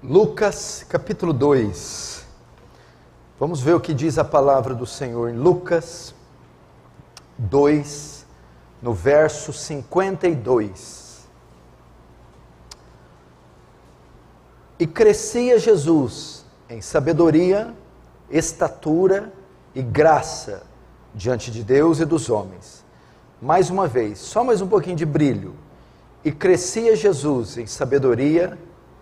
Lucas capítulo 2, vamos ver o que diz a palavra do Senhor em Lucas 2, no verso 52. E crescia Jesus em sabedoria, estatura e graça diante de Deus e dos homens. Mais uma vez, só mais um pouquinho de brilho. E crescia Jesus em sabedoria,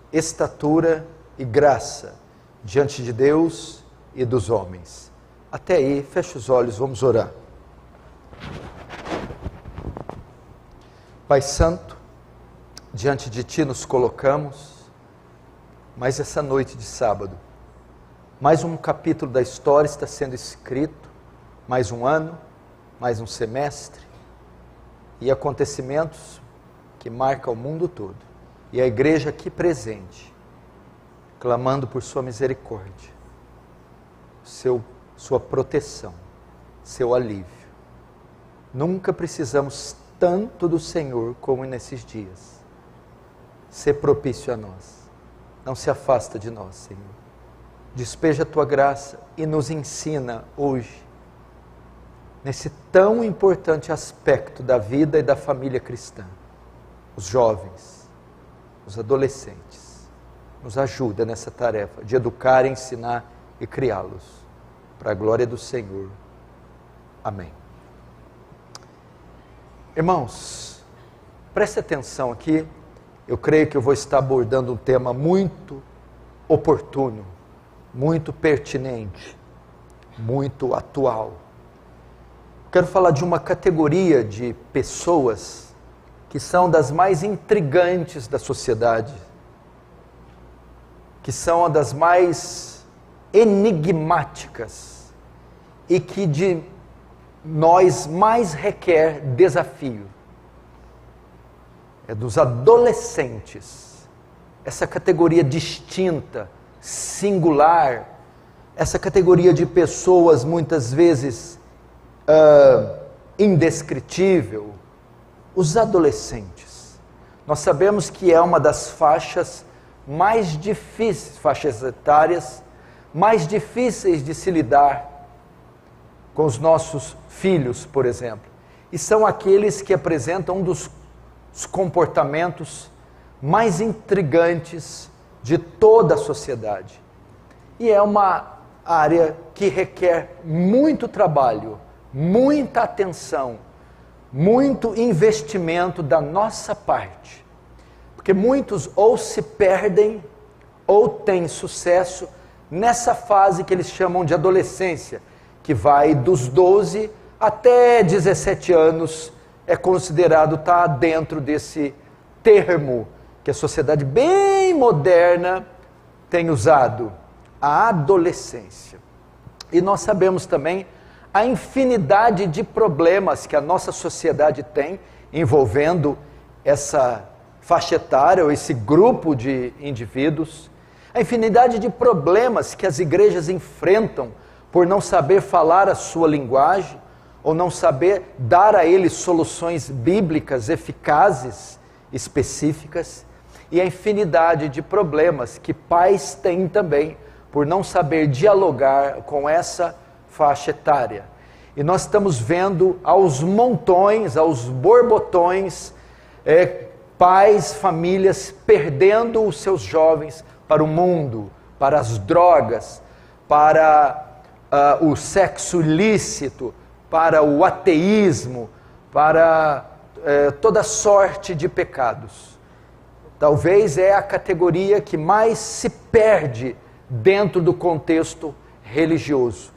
estatura e graça diante de Deus e dos homens. Até aí, fecha os olhos, vamos orar. Pai Santo, diante de Ti nos colocamos, mais essa noite de sábado, mais um capítulo da história está sendo escrito, mais um ano, mais um semestre, e acontecimentos que marcam o mundo todo. E a igreja aqui presente, clamando por sua misericórdia, sua proteção, seu alívio. Nunca precisamos tanto do Senhor como nesses dias. Ser propício a nós. Não se afasta de nós, Senhor. Despeja a tua graça e nos ensina hoje, nesse tão importante aspecto da vida e da família cristã. Os jovens, os adolescentes, nos ajuda nessa tarefa de educar, ensinar e criá-los, para a glória do Senhor. Amém. Irmãos, preste atenção aqui, eu creio que eu vou estar abordando um tema muito oportuno, muito pertinente, muito atual. Quero falar de uma categoria de pessoas que são das mais intrigantes da sociedade, que são das mais enigmáticas e que de nós mais requer desafio. É dos adolescentes, essa categoria distinta, singular, essa categoria de pessoas muitas vezes indescritível. Os adolescentes, nós sabemos que é uma das faixas mais difíceis, faixas etárias, mais difíceis de se lidar com os nossos filhos, por exemplo. E são aqueles que apresentam um dos comportamentos mais intrigantes de toda a sociedade. E é uma área que requer muito trabalho, muita atenção, muito investimento da nossa parte, porque muitos ou se perdem ou têm sucesso nessa fase que eles chamam de adolescência, que vai dos 12 até 17 anos, é considerado estar dentro desse termo que a sociedade bem moderna tem usado, a adolescência. E nós sabemos também a infinidade de problemas que a nossa sociedade tem envolvendo essa faixa etária ou esse grupo de indivíduos, a infinidade de problemas que as igrejas enfrentam por não saber falar a sua linguagem ou não saber dar a eles soluções bíblicas eficazes, específicas, e a infinidade de problemas que pais têm também por não saber dialogar com essa faixa etária. E nós estamos vendo aos montões, aos borbotões, pais, famílias perdendo os seus jovens para o mundo, para as drogas, para o sexo ilícito, para o ateísmo, para toda sorte de pecados. Talvez é a categoria que mais se perde dentro do contexto religioso.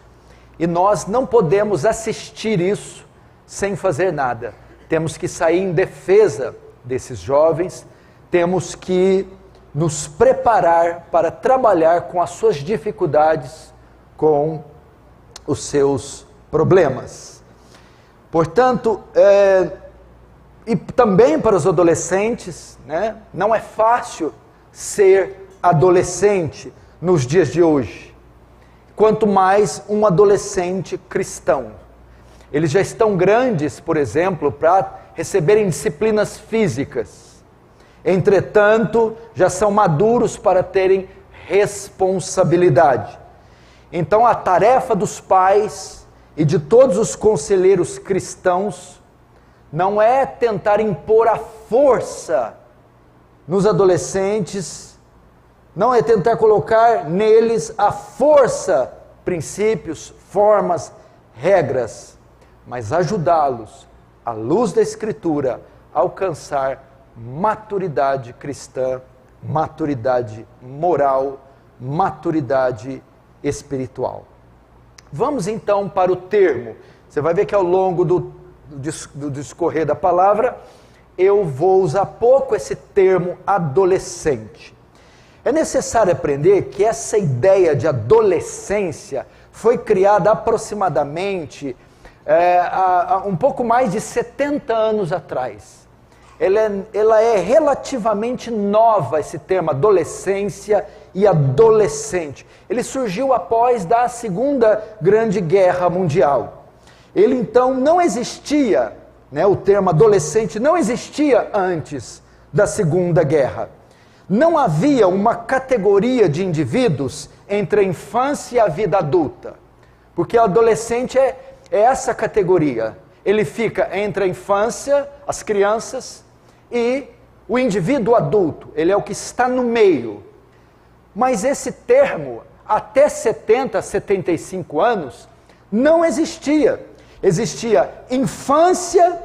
E nós não podemos assistir isso sem fazer nada. Temos que sair em defesa desses jovens, temos que nos preparar para trabalhar com as suas dificuldades, com os seus problemas. Portanto, e também para os adolescentes, né? Não é fácil ser adolescente nos dias de hoje. Quanto mais um adolescente cristão. Eles já estão grandes, por exemplo, para receberem disciplinas físicas. Entretanto, já são maduros para terem responsabilidade. Então, a tarefa dos pais e de todos os conselheiros cristãos não é tentar impor a força nos adolescentes, não é tentar colocar neles a força, princípios, formas, regras, mas ajudá-los, à luz da Escritura, a alcançar maturidade cristã, maturidade moral, maturidade espiritual. Vamos então para o termo. Você vai ver que ao longo do discorrer da palavra, eu vou usar pouco esse termo adolescente. É necessário aprender que essa ideia de adolescência foi criada aproximadamente há um pouco mais de 70 anos atrás. Ela é relativamente nova, esse termo adolescência e adolescente. Ele surgiu após da Segunda Grande Guerra Mundial. Ele então não existia, o termo adolescente não existia antes da Segunda Guerra. Não havia uma categoria de indivíduos entre a infância e a vida adulta, porque o adolescente é essa categoria. Ele fica entre a infância, as crianças, e o indivíduo adulto. Ele é o que está no meio. Mas esse termo, até 70, 75 anos, não existia. Existia infância,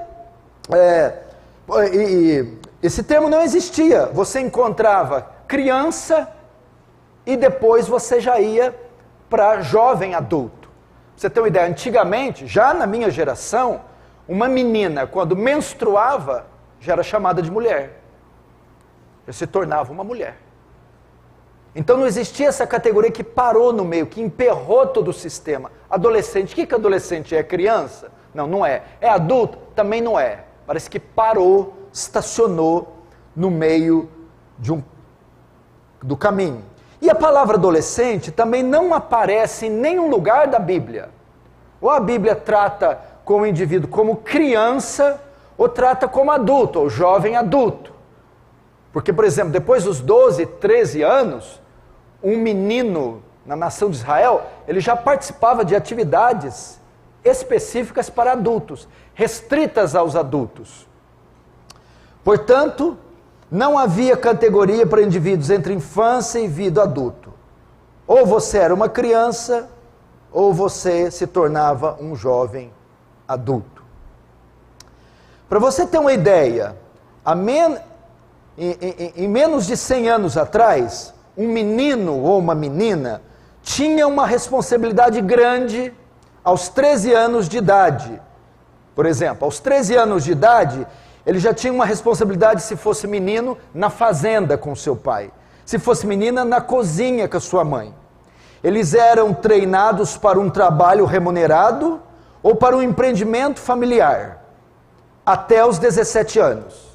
esse termo não existia. Você encontrava criança e depois você já ia para jovem adulto. Pra você ter uma ideia, antigamente, já na minha geração, uma menina, quando menstruava, já era chamada de mulher. Já se tornava uma mulher. Então não existia essa categoria que parou no meio, que emperrou todo o sistema. Adolescente, o que adolescente é? Criança? Não, não é. É adulto? Também não é. Parece que parou, estacionou no meio do caminho. E a palavra adolescente também não aparece em nenhum lugar da Bíblia. Ou a Bíblia trata com o indivíduo como criança, ou trata como adulto, ou jovem adulto. Porque, por exemplo, depois dos 12, 13 anos, um menino na nação de Israel, ele já participava de atividades específicas para adultos, restritas aos adultos. Portanto, não havia categoria para indivíduos entre infância e vida adulto. Ou você era uma criança, ou você se tornava um jovem adulto. Para você ter uma ideia, em menos de 100 anos atrás, um menino ou uma menina tinha uma responsabilidade grande aos 13 anos de idade. Por exemplo, aos 13 anos de idade, ele já tinha uma responsabilidade, se fosse menino, na fazenda com seu pai. Se fosse menina, na cozinha com a sua mãe. Eles eram treinados para um trabalho remunerado ou para um empreendimento familiar, até os 17 anos.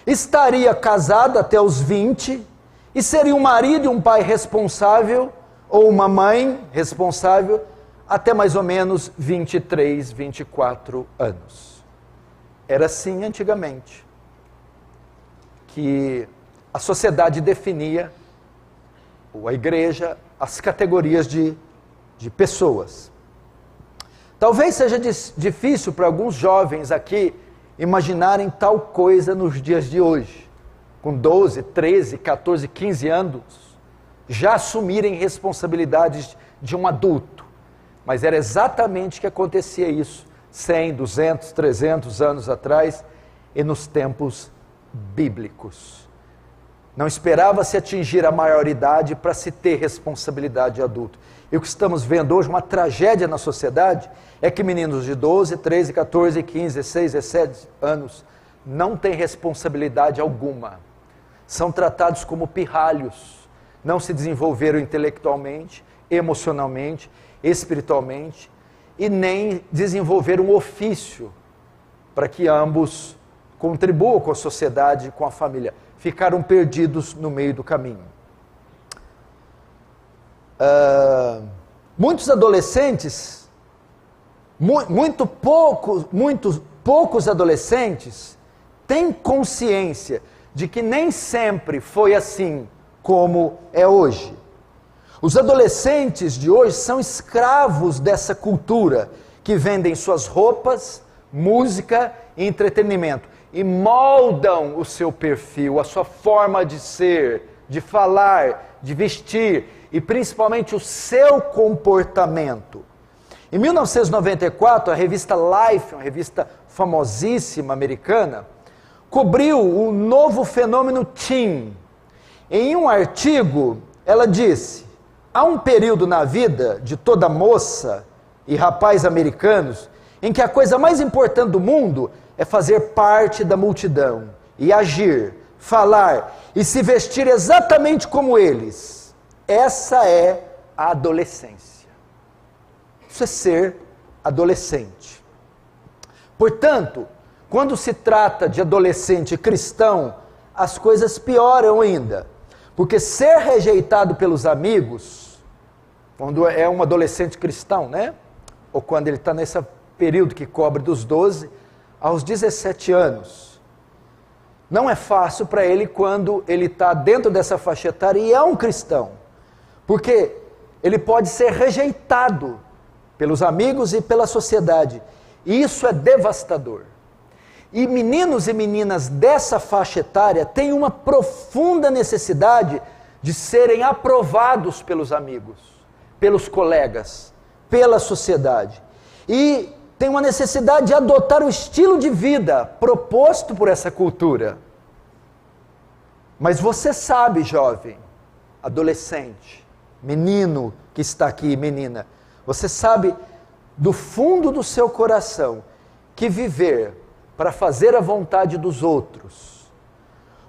Estaria casado até os 20 e seria um marido e um pai responsável, ou uma mãe responsável, até mais ou menos 23, 24 anos. Era assim antigamente, que a sociedade definia, ou a igreja, as categorias de pessoas. Talvez seja difícil para alguns jovens aqui imaginarem tal coisa nos dias de hoje, com 12, 13, 14, 15 anos, já assumirem responsabilidades de um adulto. Mas era exatamente que acontecia isso 100, 200, 300 anos atrás e nos tempos bíblicos. Não esperava-se atingir a maioridade para se ter responsabilidade de adulto. E o que estamos vendo hoje, uma tragédia na sociedade, é que meninos de 12, 13, 14, 15, 16, 17 anos não têm responsabilidade alguma. São tratados como pirralhos, não se desenvolveram intelectualmente, emocionalmente, espiritualmente, e nem desenvolveram um ofício para que ambos contribuam com a sociedade, com a família. Ficaram perdidos no meio do caminho. Muitos adolescentes, muitos poucos adolescentes têm consciência de que nem sempre foi assim como é hoje. Os adolescentes de hoje são escravos dessa cultura, que vendem suas roupas, música e entretenimento, e moldam o seu perfil, a sua forma de ser, de falar, de vestir, e principalmente o seu comportamento. Em 1994, a revista Life, uma revista famosíssima americana, cobriu o novo fenômeno teen. Em um artigo, ela disse: há um período na vida de toda moça e rapaz americanos em que a coisa mais importante do mundo é fazer parte da multidão e agir, falar e se vestir exatamente como eles. Essa é a adolescência. Isso é ser adolescente. Portanto, quando se trata de adolescente cristão, as coisas pioram ainda. Porque ser rejeitado pelos amigos, quando é um adolescente cristão, né? Ou quando ele está nesse período que cobre dos 12 aos 17 anos, não é fácil para ele quando ele está dentro dessa faixa etária e é um cristão. Porque ele pode ser rejeitado pelos amigos e pela sociedade. E isso é devastador. E meninos e meninas dessa faixa etária têm uma profunda necessidade de serem aprovados pelos amigos, pelos colegas, pela sociedade. E tem uma necessidade de adotar o estilo de vida proposto por essa cultura. Mas você sabe, jovem, adolescente, menino que está aqui, menina, você sabe do fundo do seu coração que viver para fazer a vontade dos outros,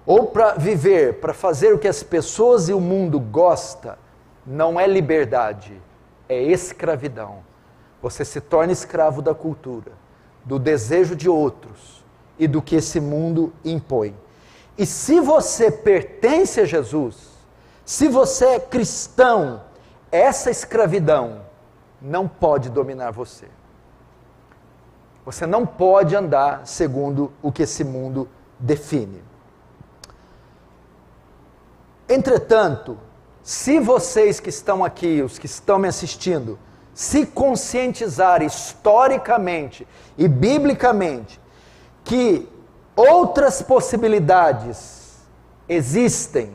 ou para viver, para fazer o que as pessoas e o mundo gostam, não é liberdade, é escravidão. Você se torna escravo da cultura, do desejo de outros e do que esse mundo impõe. E se você pertence a Jesus, se você é cristão, essa escravidão não pode dominar você. Você não pode andar segundo o que esse mundo define. Entretanto, se vocês que estão aqui, os que estão me assistindo, se conscientizarem historicamente e biblicamente que outras possibilidades existem,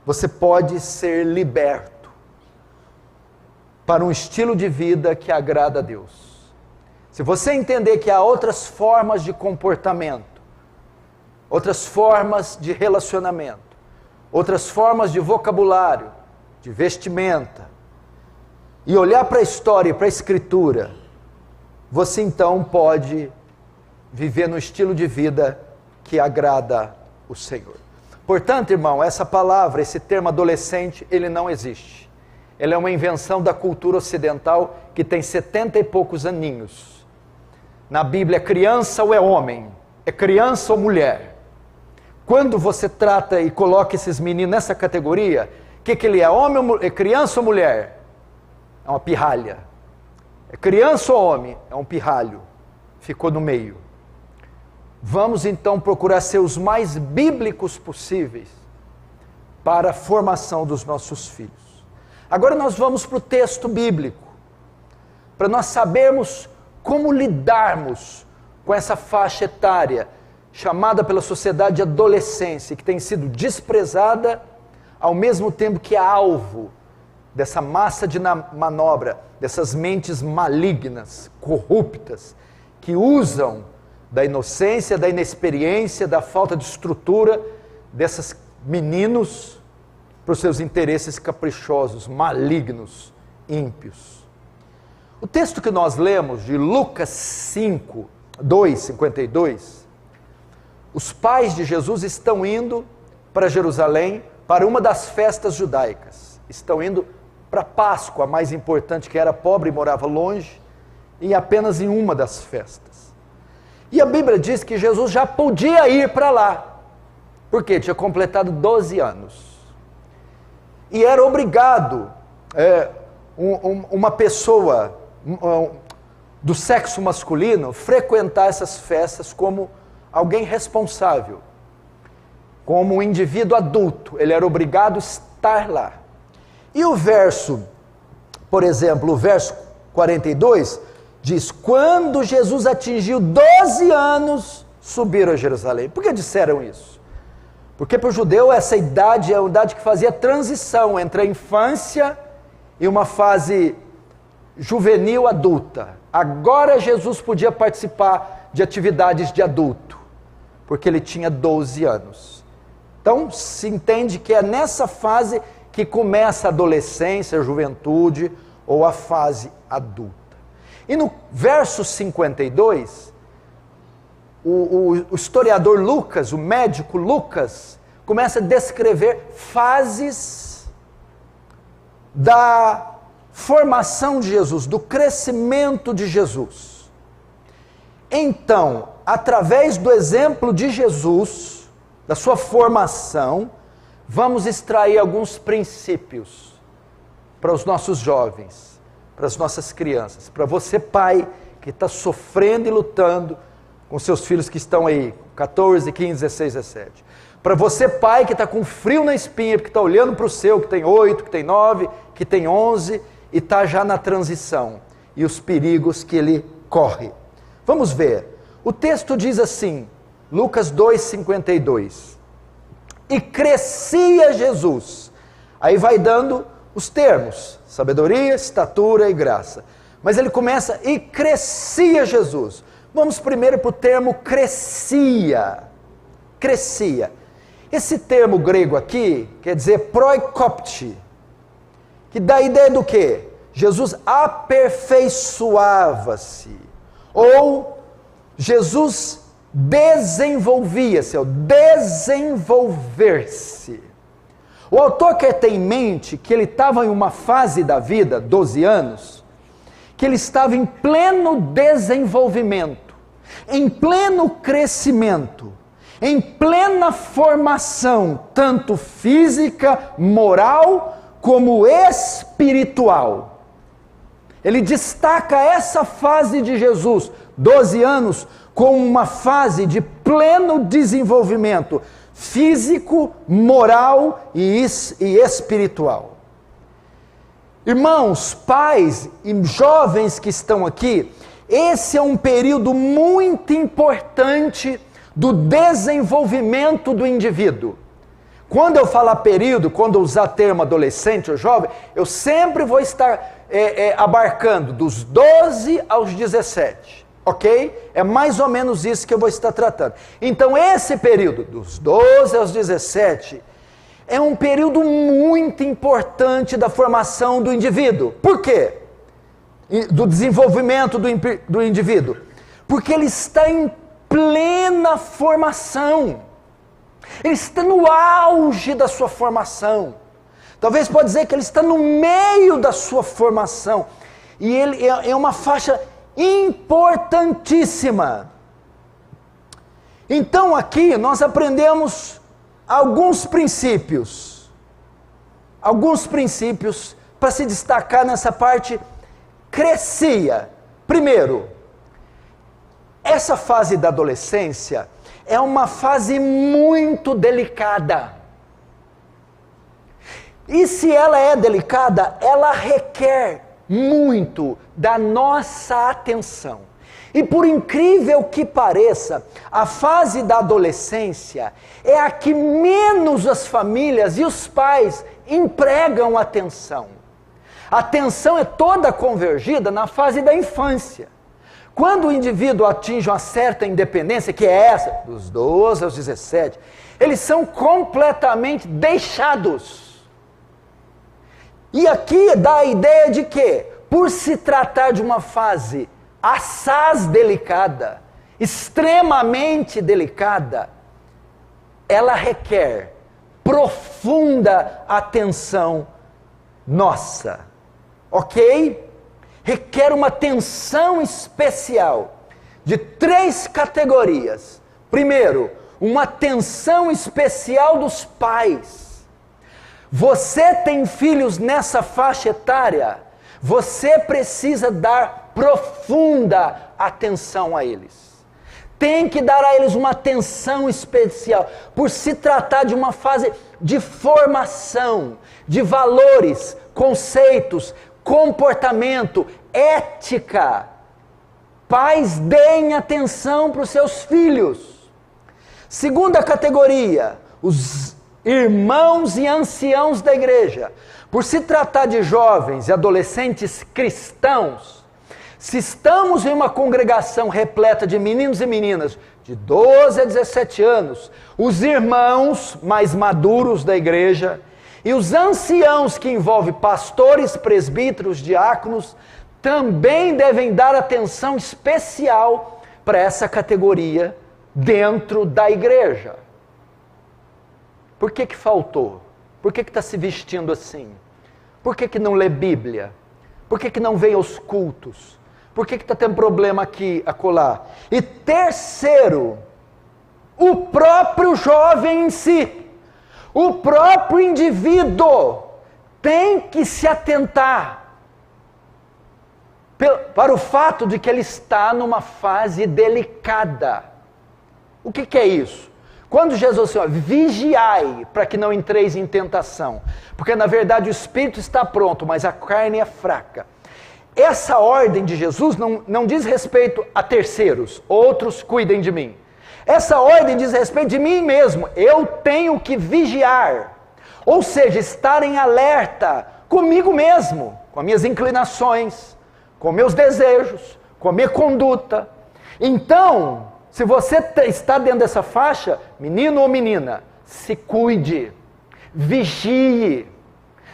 você pode ser liberto para um estilo de vida que agrada a Deus. Se você entender que há outras formas de comportamento, outras formas de relacionamento, outras formas de vocabulário, de vestimenta, e olhar para a história e para a escritura, você então pode viver no estilo de vida que agrada o Senhor. Portanto, irmão, essa palavra, esse termo adolescente, ele não existe. Ele é uma invenção da cultura ocidental que tem 70 e poucos aninhos. Na Bíblia, é criança ou é homem? É criança ou mulher? Quando você trata e coloca esses meninos nessa categoria, o que ele é? Homem ou é criança ou mulher? É uma pirralha. É criança ou homem? É um pirralho. Ficou no meio. Vamos então procurar ser os mais bíblicos possíveis para a formação dos nossos filhos. Agora nós vamos para o texto bíblico, para nós sabermos como lidarmos com essa faixa etária, chamada pela sociedade de adolescência, que tem sido desprezada, ao mesmo tempo que é alvo dessa massa de manobra, dessas mentes malignas, corruptas, que usam da inocência, da inexperiência, da falta de estrutura desses meninos para os seus interesses caprichosos, malignos, ímpios. O texto que nós lemos de Lucas 5, 2, 52, os pais de Jesus estão indo para Jerusalém para uma das festas judaicas. Estão indo para a Páscoa, a mais importante, que era pobre e morava longe, e apenas em uma das festas. E a Bíblia diz que Jesus já podia ir para lá, porque tinha completado 12 anos. E era obrigado, uma pessoa do sexo masculino frequentar essas festas como alguém responsável. como um indivíduo adulto, ele era obrigado a estar lá. E o verso, por exemplo, o verso 42, diz, quando Jesus atingiu 12 anos, subiram a Jerusalém. Por que disseram isso? Porque para o judeu essa idade é uma idade que fazia transição entre a infância e uma fase juvenil adulta. Agora Jesus podia participar de atividades de adulto, porque ele tinha 12 anos. Então se entende que é nessa fase que começa a adolescência, a juventude ou a fase adulta. E no verso 52, o historiador Lucas, o médico Lucas, começa a descrever fases da formação de Jesus, do crescimento de Jesus. Então, através do exemplo de Jesus, da sua formação, vamos extrair alguns princípios para os nossos jovens, para as nossas crianças, para você pai que está sofrendo e lutando com seus filhos que estão aí, 14, 15, 16, 17. Para você pai que está com frio na espinha, porque está olhando para o seu, que tem 8, que tem 9, que tem 11, e está já na transição, e os perigos que ele corre. Vamos ver, o texto diz assim, Lucas 2,52, e crescia Jesus, aí vai dando os termos, sabedoria, estatura e graça, mas ele começa, e crescia Jesus. Vamos primeiro para o termo crescia, crescia. Esse termo grego aqui, quer dizer proikopte, que dá a ideia do quê? Jesus aperfeiçoava-se, ou Jesus desenvolvia-se, ou desenvolver-se. O autor quer ter em mente que ele estava em uma fase da vida, 12 anos, que ele estava em pleno desenvolvimento, em pleno crescimento, em plena formação, tanto física, moral, como espiritual. Ele destaca essa fase de Jesus, 12 anos, como uma fase de pleno desenvolvimento físico, moral e espiritual. Irmãos, pais e jovens que estão aqui, esse é um período muito importante do desenvolvimento do indivíduo. Quando eu falar período, quando eu usar termo adolescente ou jovem, eu sempre vou estar abarcando dos 12 aos 17. Ok? É mais ou menos isso que eu vou estar tratando. Então esse período, dos 12 aos 17, é um período muito importante da formação do indivíduo. Por quê? Do desenvolvimento do indivíduo. Porque ele está em plena formação. Ele está no auge da sua formação. Talvez pode dizer que ele está no meio da sua formação. E ele é uma faixa importantíssima. Então aqui nós aprendemos alguns princípios para se destacar nessa parte. Crescia. Primeiro, essa fase da adolescência é uma fase muito delicada. E se ela é delicada, ela requer muito da nossa atenção. E por incrível que pareça, a fase da adolescência é a que menos as famílias e os pais empregam atenção. A atenção é toda convergida na fase da infância. Quando o indivíduo atinge uma certa independência, que é essa, dos 12 aos 17, eles são completamente deixados. E aqui dá a ideia de que, por se tratar de uma fase assaz delicada, extremamente delicada, ela requer profunda atenção nossa, ok? Requer uma atenção especial de 3 categorias. Primeiro, uma atenção especial dos pais. Você tem filhos nessa faixa etária, você precisa dar profunda atenção a eles. tem que dar a eles uma atenção especial, por se tratar de uma fase de formação, de valores, conceitos, comportamento, ética. Pais, deem atenção para os seus filhos. Segunda categoria, os irmãos e anciãos da igreja. Por se tratar de jovens e adolescentes cristãos, se estamos em uma congregação repleta de meninos e meninas de 12 a 17 anos, os irmãos mais maduros da igreja e os anciãos, que envolve pastores, presbíteros, diáconos, também devem dar atenção especial para essa categoria dentro da igreja. Por que faltou? Por que está se vestindo assim? Por que não lê Bíblia? Por que não vem aos cultos? Por que está tendo problema aqui, acolá? E terceiro, o próprio jovem em si, o próprio indivíduo tem que se atentar para o fato de que ele está numa fase delicada. O que é isso? Quando Jesus disse, vigiai para que não entreis em tentação, porque na verdade o espírito está pronto, mas a carne é fraca. Essa ordem de Jesus não diz respeito a terceiros, outros cuidem de mim. Essa ordem diz respeito de mim mesmo, eu tenho que vigiar, ou seja, estar em alerta comigo mesmo, com as minhas inclinações, com meus desejos, com a minha conduta. Então, se você está dentro dessa faixa, menino ou menina, se cuide, vigie,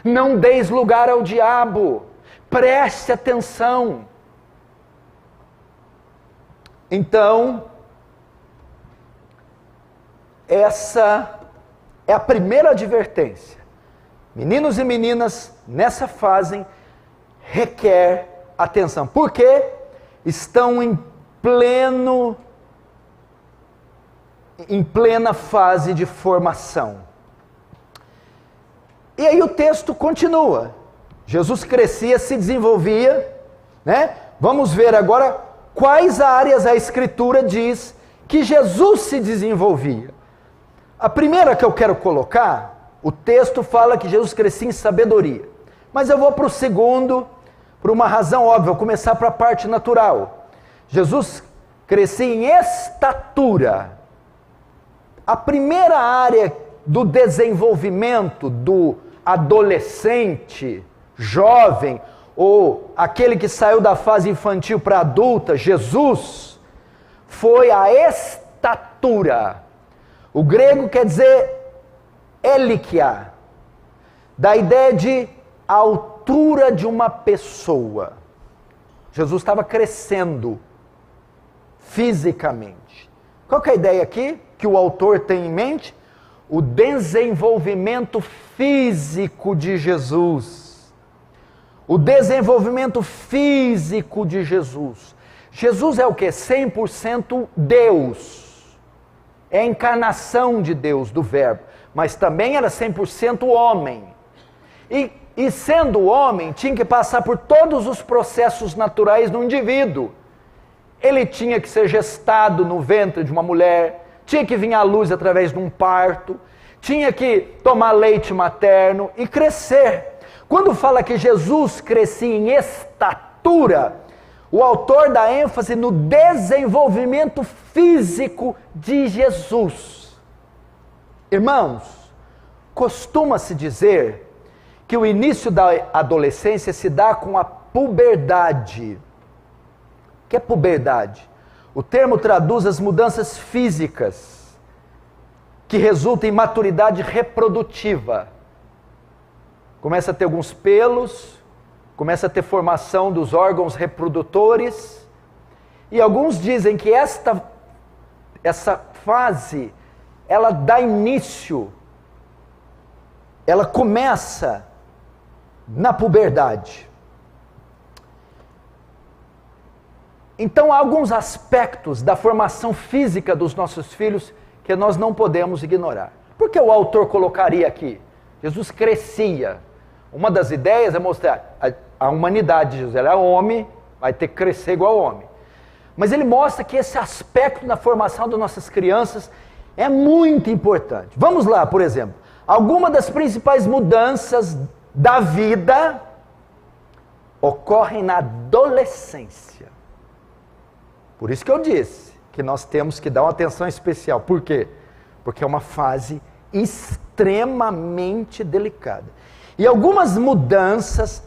não deis lugar ao diabo, preste atenção. Então, essa é a primeira advertência. Meninos e meninas, nessa fase, requer atenção. Por quê? Estão em plena fase de formação. E aí o texto continua. Jesus crescia, se desenvolvia, né? Vamos ver agora quais áreas a Escritura diz que Jesus se desenvolvia. A primeira que eu quero colocar, o texto fala que Jesus crescia em sabedoria. Mas eu vou para o segundo, por uma razão óbvia, vou começar para a parte natural. Jesus crescia em estatura. A primeira área do desenvolvimento do adolescente, jovem, ou aquele que saiu da fase infantil para adulta, Jesus, foi a estatura. O grego quer dizer elikia, da ideia de altura de uma pessoa. Jesus estava crescendo fisicamente. Qual que é a ideia aqui que o autor tem em mente? O desenvolvimento físico de Jesus. O desenvolvimento físico de Jesus. Jesus é o que? 100% Deus. É a encarnação de Deus, do Verbo. Mas também era 100% homem. E sendo homem, tinha que passar por todos os processos naturais do indivíduo. Ele tinha que ser gestado no ventre de uma mulher, tinha que vir à luz através de um parto, tinha que tomar leite materno e crescer. Quando fala que Jesus crescia em estatura, o autor dá ênfase no desenvolvimento físico de Jesus. Irmãos, costuma-se dizer que o início da adolescência se dá com a puberdade. O que é puberdade? O termo traduz as mudanças físicas que resultam em maturidade reprodutiva. Começa a ter alguns pelos, começa a ter formação dos órgãos reprodutores, e alguns dizem que essa fase, ela dá início, ela começa na puberdade. Então há alguns aspectos da formação física dos nossos filhos que nós não podemos ignorar. Por que o autor colocaria aqui? Jesus crescia. Uma das ideias é mostrar a humanidade de Jesus. Ela é homem, vai ter que crescer igual homem. mas ele mostra que esse aspecto na formação das nossas crianças é muito importante. Vamos lá, por exemplo, algumas das principais mudanças da vida ocorrem na adolescência. Por isso que eu disse que nós temos que dar uma atenção especial. Por quê? Porque é uma fase extremamente delicada. E algumas mudanças,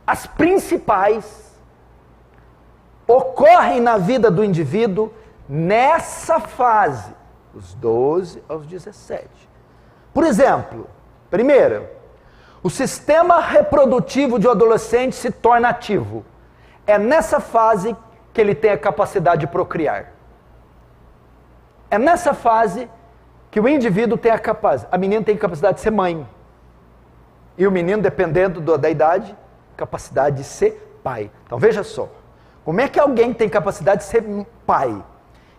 as principais, ocorrem na vida do indivíduo nessa fase, dos 12 aos 17. Por exemplo, primeiro, o sistema reprodutivo de um adolescente se torna ativo. É nessa fase que ele tem a capacidade de procriar. É nessa fase que o indivíduo tem a menina tem capacidade de ser mãe. E o menino, dependendo da idade, capacidade de ser pai. Então veja só, como é que alguém tem capacidade de ser pai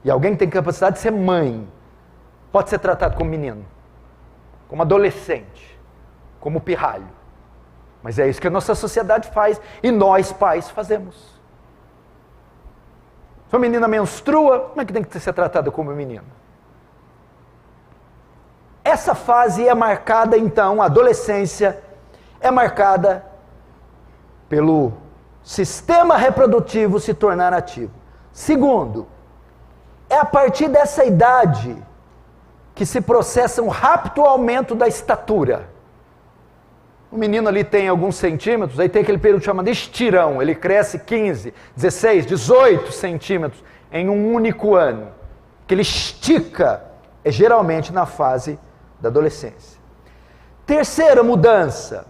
e alguém tem capacidade de ser mãe pode ser tratado como menino, como adolescente, como pirralho? Mas é isso que a nossa sociedade faz e nós pais fazemos. Se a menina menstrua, como é que tem que ser tratada como menino? Essa fase é marcada, então, a adolescência é marcada pelo sistema reprodutivo se tornar ativo. Segundo, é a partir dessa idade que se processa um rápido aumento da estatura. O menino ali tem alguns centímetros, aí tem aquele período chamado estirão, ele cresce 15, 16, 18 centímetros em um único ano. Que ele estica, é geralmente na fase da adolescência. Terceira mudança,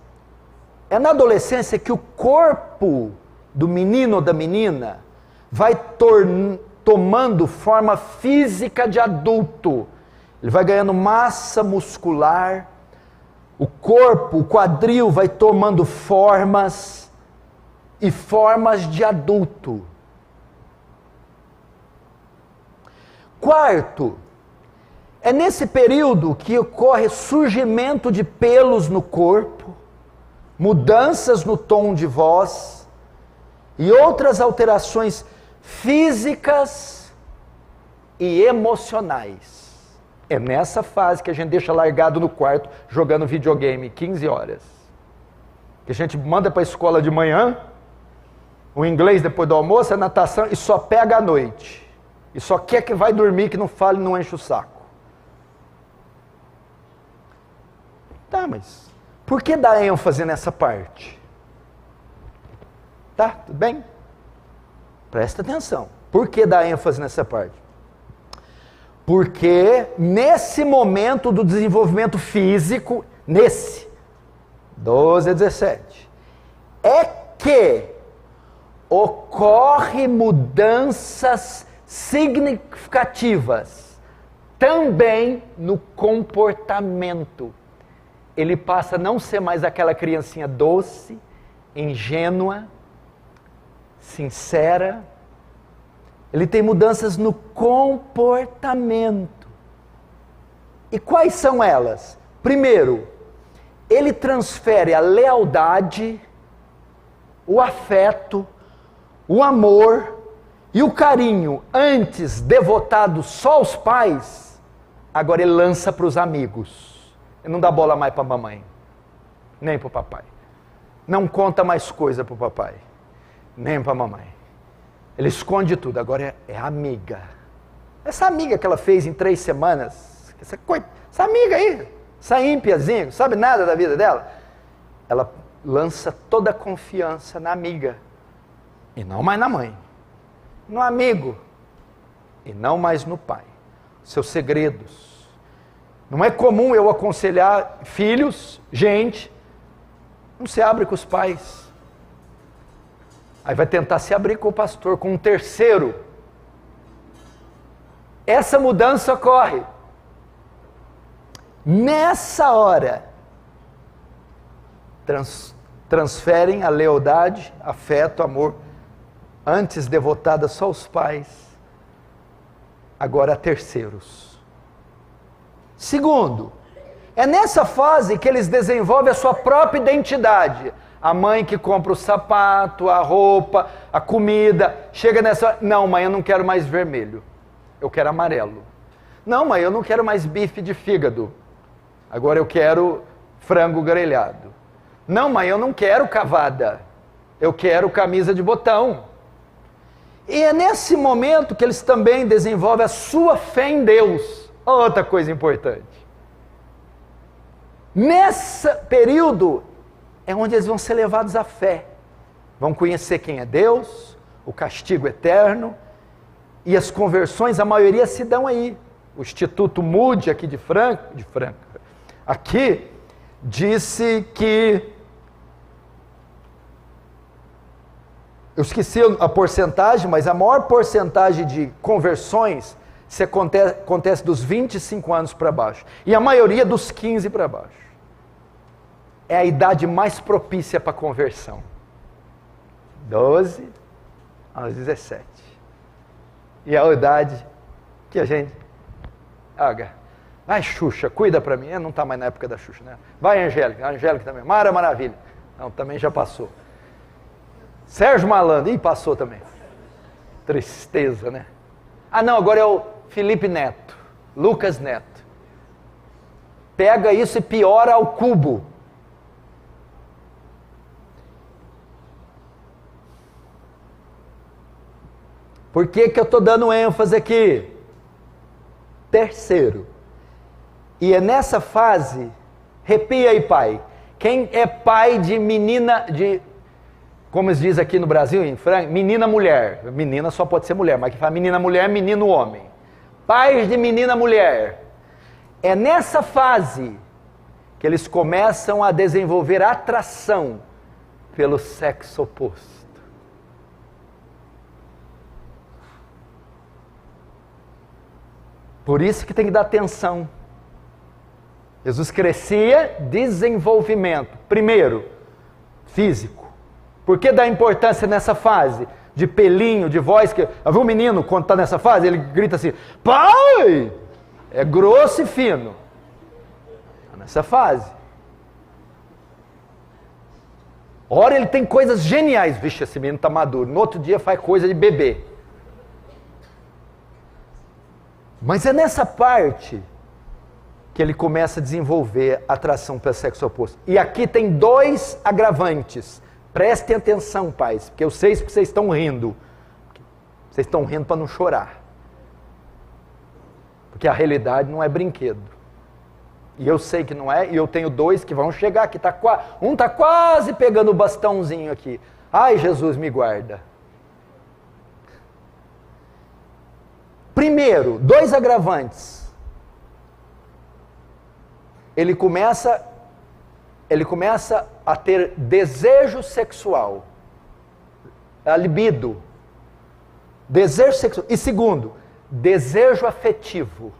é na adolescência que o corpo do menino ou da menina vai tomando forma física de adulto. Ele vai ganhando massa muscular, o corpo, o quadril vai tomando formas e formas de adulto. Quarto, é nesse período que ocorre surgimento de pelos no corpo, mudanças no tom de voz e outras alterações físicas e emocionais. É nessa fase que a gente deixa largado no quarto, jogando videogame, 15 horas. Que a gente manda para a escola de manhã, o inglês depois do almoço, a natação, e só pega à noite. E só quer que vai dormir, que não fale e não enche o saco. Tá, mas por que dar ênfase nessa parte? Tá, tudo bem? Presta atenção. Por que dar ênfase nessa parte? Porque nesse momento do desenvolvimento físico, 12 a 17, é que ocorrem mudanças significativas também no comportamento. Ele passa a não ser mais aquela criancinha doce, ingênua, sincera. Ele tem mudanças no comportamento. E quais são elas? Primeiro, ele transfere a lealdade, o afeto, o amor e o carinho, antes devotado só aos pais, agora ele lança para os amigos. Ele não dá bola mais para a mamãe, nem para o papai. Não conta mais coisa para o papai, nem para a mamãe. Ele esconde tudo, agora é amiga. Essa amiga que ela fez em 3 semanas, essa amiga aí, essa ímpiazinha, não sabe nada da vida dela, ela lança toda a confiança na amiga, e não mais na mãe, no amigo, e não mais no pai. Seus segredos. Não é comum eu aconselhar filhos, gente, não se abre com os pais. Aí vai tentar se abrir com o pastor, com um terceiro. Essa mudança ocorre. Nessa hora, transferem a lealdade, afeto, amor, antes devotada só aos pais, agora a terceiros. Segundo, é nessa fase que eles desenvolvem a sua própria identidade. A mãe que compra o sapato, a roupa, a comida, chega nessa hora, não, mãe, eu não quero mais vermelho, eu quero amarelo. Não, mãe, eu não quero mais bife de fígado, agora eu quero frango grelhado. Não, mãe, eu não quero cavada, eu quero camisa de botão. E é nesse momento que eles também desenvolvem a sua fé em Deus. Outra coisa importante. Nesse período é onde eles vão ser levados à fé. Vão conhecer quem é Deus, o castigo eterno, e as conversões, a maioria se dão aí. O Instituto Moody aqui de Franca, aqui, disse que, eu esqueci a porcentagem, mas a maior porcentagem de conversões acontece dos 25 anos para baixo. E a maioria dos 15 para baixo. É a idade mais propícia para conversão. 12 aos 17. E é a idade que a gente... Vai, Xuxa, cuida para mim. Não está mais na época da Xuxa, né? Vai, Angélica. A Angélica também. Mara Maravilha. Não, também já passou. Sérgio Malandro. Ih, passou também. Tristeza, né? Ah, não, agora é o Felipe Neto. Lucas Neto. Pega isso e piora ao cubo. Por que que eu estou dando ênfase aqui? Terceiro. E é nessa fase, repia aí, pai. Quem é pai de menina, como eles dizem aqui no Brasil, em Franca, menina mulher. Menina só pode ser mulher, mas que fala menina mulher, menino homem. Pais de menina mulher. É nessa fase que eles começam a desenvolver atração pelo sexo oposto. Por isso que tem que dar atenção. Jesus crescia, desenvolvimento. Primeiro, físico. Por que dá importância nessa fase? De pelinho, de voz. Eu vi um menino, quando está nessa fase, ele grita assim, pai! É grosso e fino. Nessa fase. Ora, ele tem coisas geniais. Vixe, esse menino está maduro. No outro dia faz coisa de bebê. Mas é nessa parte que ele começa a desenvolver a atração pelo sexo oposto. E aqui tem 2 agravantes. Prestem atenção, pais, porque eu sei que vocês estão rindo. Vocês estão rindo para não chorar. Porque a realidade não é brinquedo. E eu sei que não é, e eu tenho 2 que vão chegar aqui. Um está quase pegando o bastãozinho aqui. Ai, Jesus, me guarda. Primeiro, 2 agravantes. Ele começa a ter desejo sexual, a libido, desejo sexual. E segundo, desejo afetivo.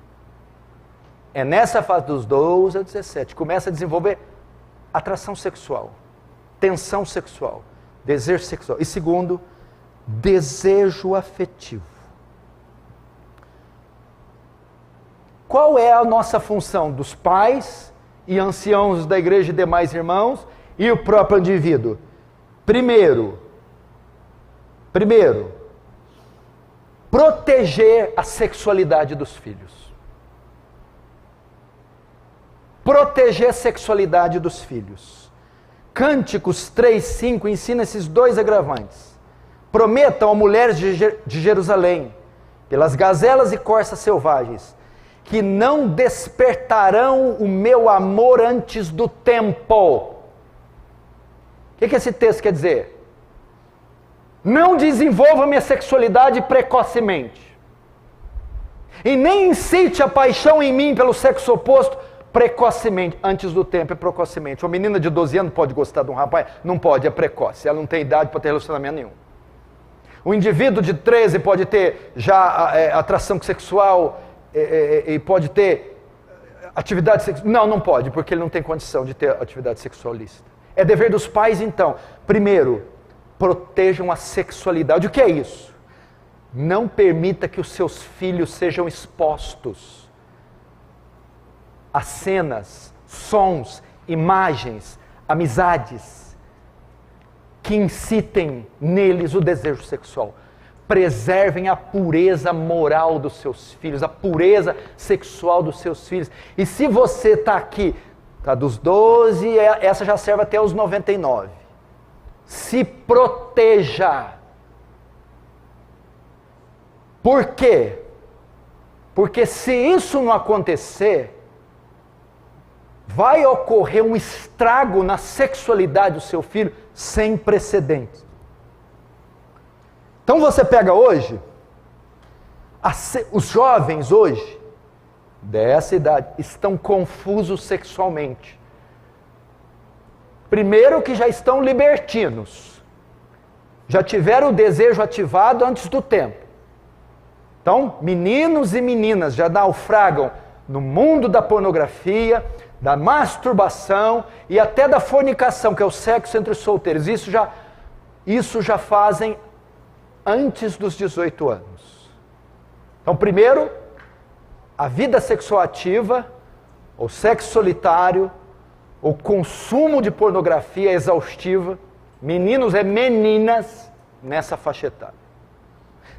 É nessa fase dos 12 a 17, começa a desenvolver atração sexual, tensão sexual, desejo sexual. E segundo, desejo afetivo. Qual é a nossa função dos pais e anciãos da igreja e demais irmãos e o próprio indivíduo? Primeiro, proteger a sexualidade dos filhos. Proteger a sexualidade dos filhos. Cânticos 3:5 ensina esses 2 agravantes. Prometam a mulheres de Jerusalém, pelas gazelas e corças selvagens, que não despertarão o meu amor antes do tempo. O que esse texto quer dizer? Não desenvolva minha sexualidade precocemente. E nem incite a paixão em mim pelo sexo oposto precocemente. Antes do tempo é precocemente. Uma menina de 12 anos pode gostar de um rapaz? Não pode, é precoce. Ela não tem idade para ter relacionamento nenhum. O indivíduo de 13 pode ter já atração sexual e pode ter atividade sexual. Não pode, porque ele não tem condição de ter atividade sexual lícita. É dever dos pais, então, primeiro, protejam a sexualidade. O que é isso? Não permita que os seus filhos sejam expostos a cenas, sons, imagens, amizades que incitem neles o desejo sexual. Preservem a pureza moral dos seus filhos, a pureza sexual dos seus filhos. E se você está aqui, está dos 12, essa já serve até os 99. Se proteja. Por quê? Porque se isso não acontecer, vai ocorrer um estrago na sexualidade do seu filho sem precedentes. Então você pega hoje, os jovens hoje, dessa idade, estão confusos sexualmente. Primeiro que já estão libertinos, já tiveram o desejo ativado antes do tempo. Então, meninos e meninas já naufragam no mundo da pornografia, da masturbação e até da fornicação, que é o sexo entre os solteiros. Isso já fazem antes dos 18 anos. Então, primeiro, a vida sexual ativa, o sexo solitário, o consumo de pornografia exaustiva, meninos e meninas nessa faixa etária.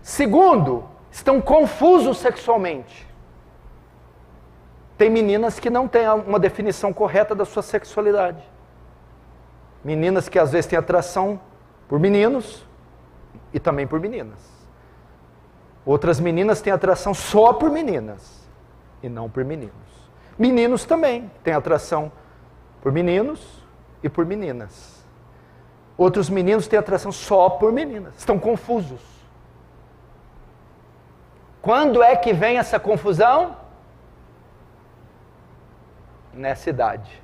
Segundo, estão confusos sexualmente. Tem meninas que não têm uma definição correta da sua sexualidade. Meninas que às vezes têm atração por meninos e também por meninas. Outras meninas têm atração só por meninas e não por meninos. Meninos também têm atração por meninos e por meninas. Outros meninos têm atração só por meninas. Estão confusos. Quando é que vem essa confusão? Nessa idade.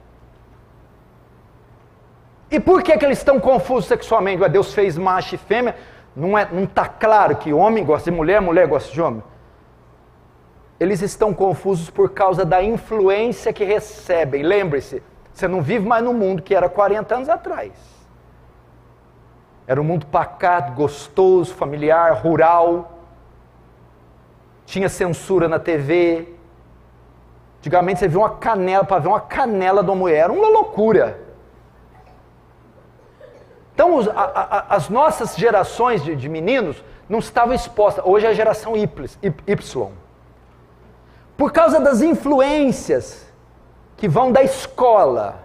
E por que eles estão confusos sexualmente? Deus fez macho e fêmea. Não está claro que homem gosta de mulher, mulher gosta de homem. Eles estão confusos por causa da influência que recebem. Lembre-se, você não vive mais no mundo que era 40 anos atrás. Era um mundo pacato, gostoso, familiar, rural. Tinha censura na TV. Antigamente você via uma canela, para ver uma canela de uma mulher, era uma loucura. Então as nossas gerações de meninos não estavam expostas. Hoje é a geração Y. Por causa das influências que vão da escola,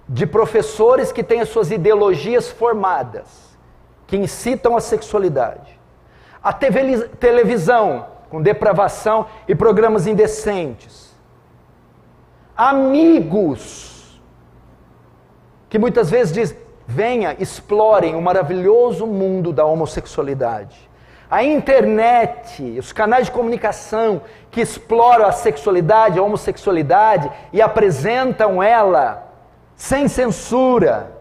de professores que têm as suas ideologias formadas, que incitam a sexualidade. A televisão, com depravação e programas indecentes. Amigos, que muitas vezes dizem, venha, explorem o maravilhoso mundo da homossexualidade. A internet, os canais de comunicação que exploram a sexualidade, a homossexualidade e apresentam ela sem censura.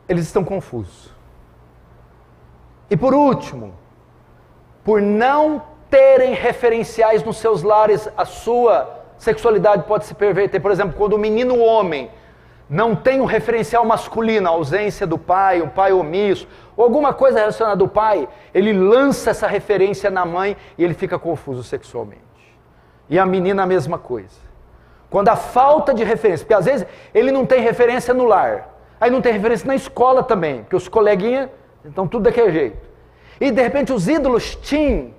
Eles estão confusos. E por último, por não terem referenciais nos seus lares, a sua sexualidade pode se perverter. Por exemplo, quando o menino homem não tem um referencial masculino, a ausência do pai, um pai omisso, ou alguma coisa relacionada ao pai, ele lança essa referência na mãe e ele fica confuso sexualmente. E a menina a mesma coisa. Quando a falta de referência, porque às vezes ele não tem referência no lar, aí não tem referência na escola também, porque os coleguinhas estão tudo daquele jeito. E de repente os ídolos teen,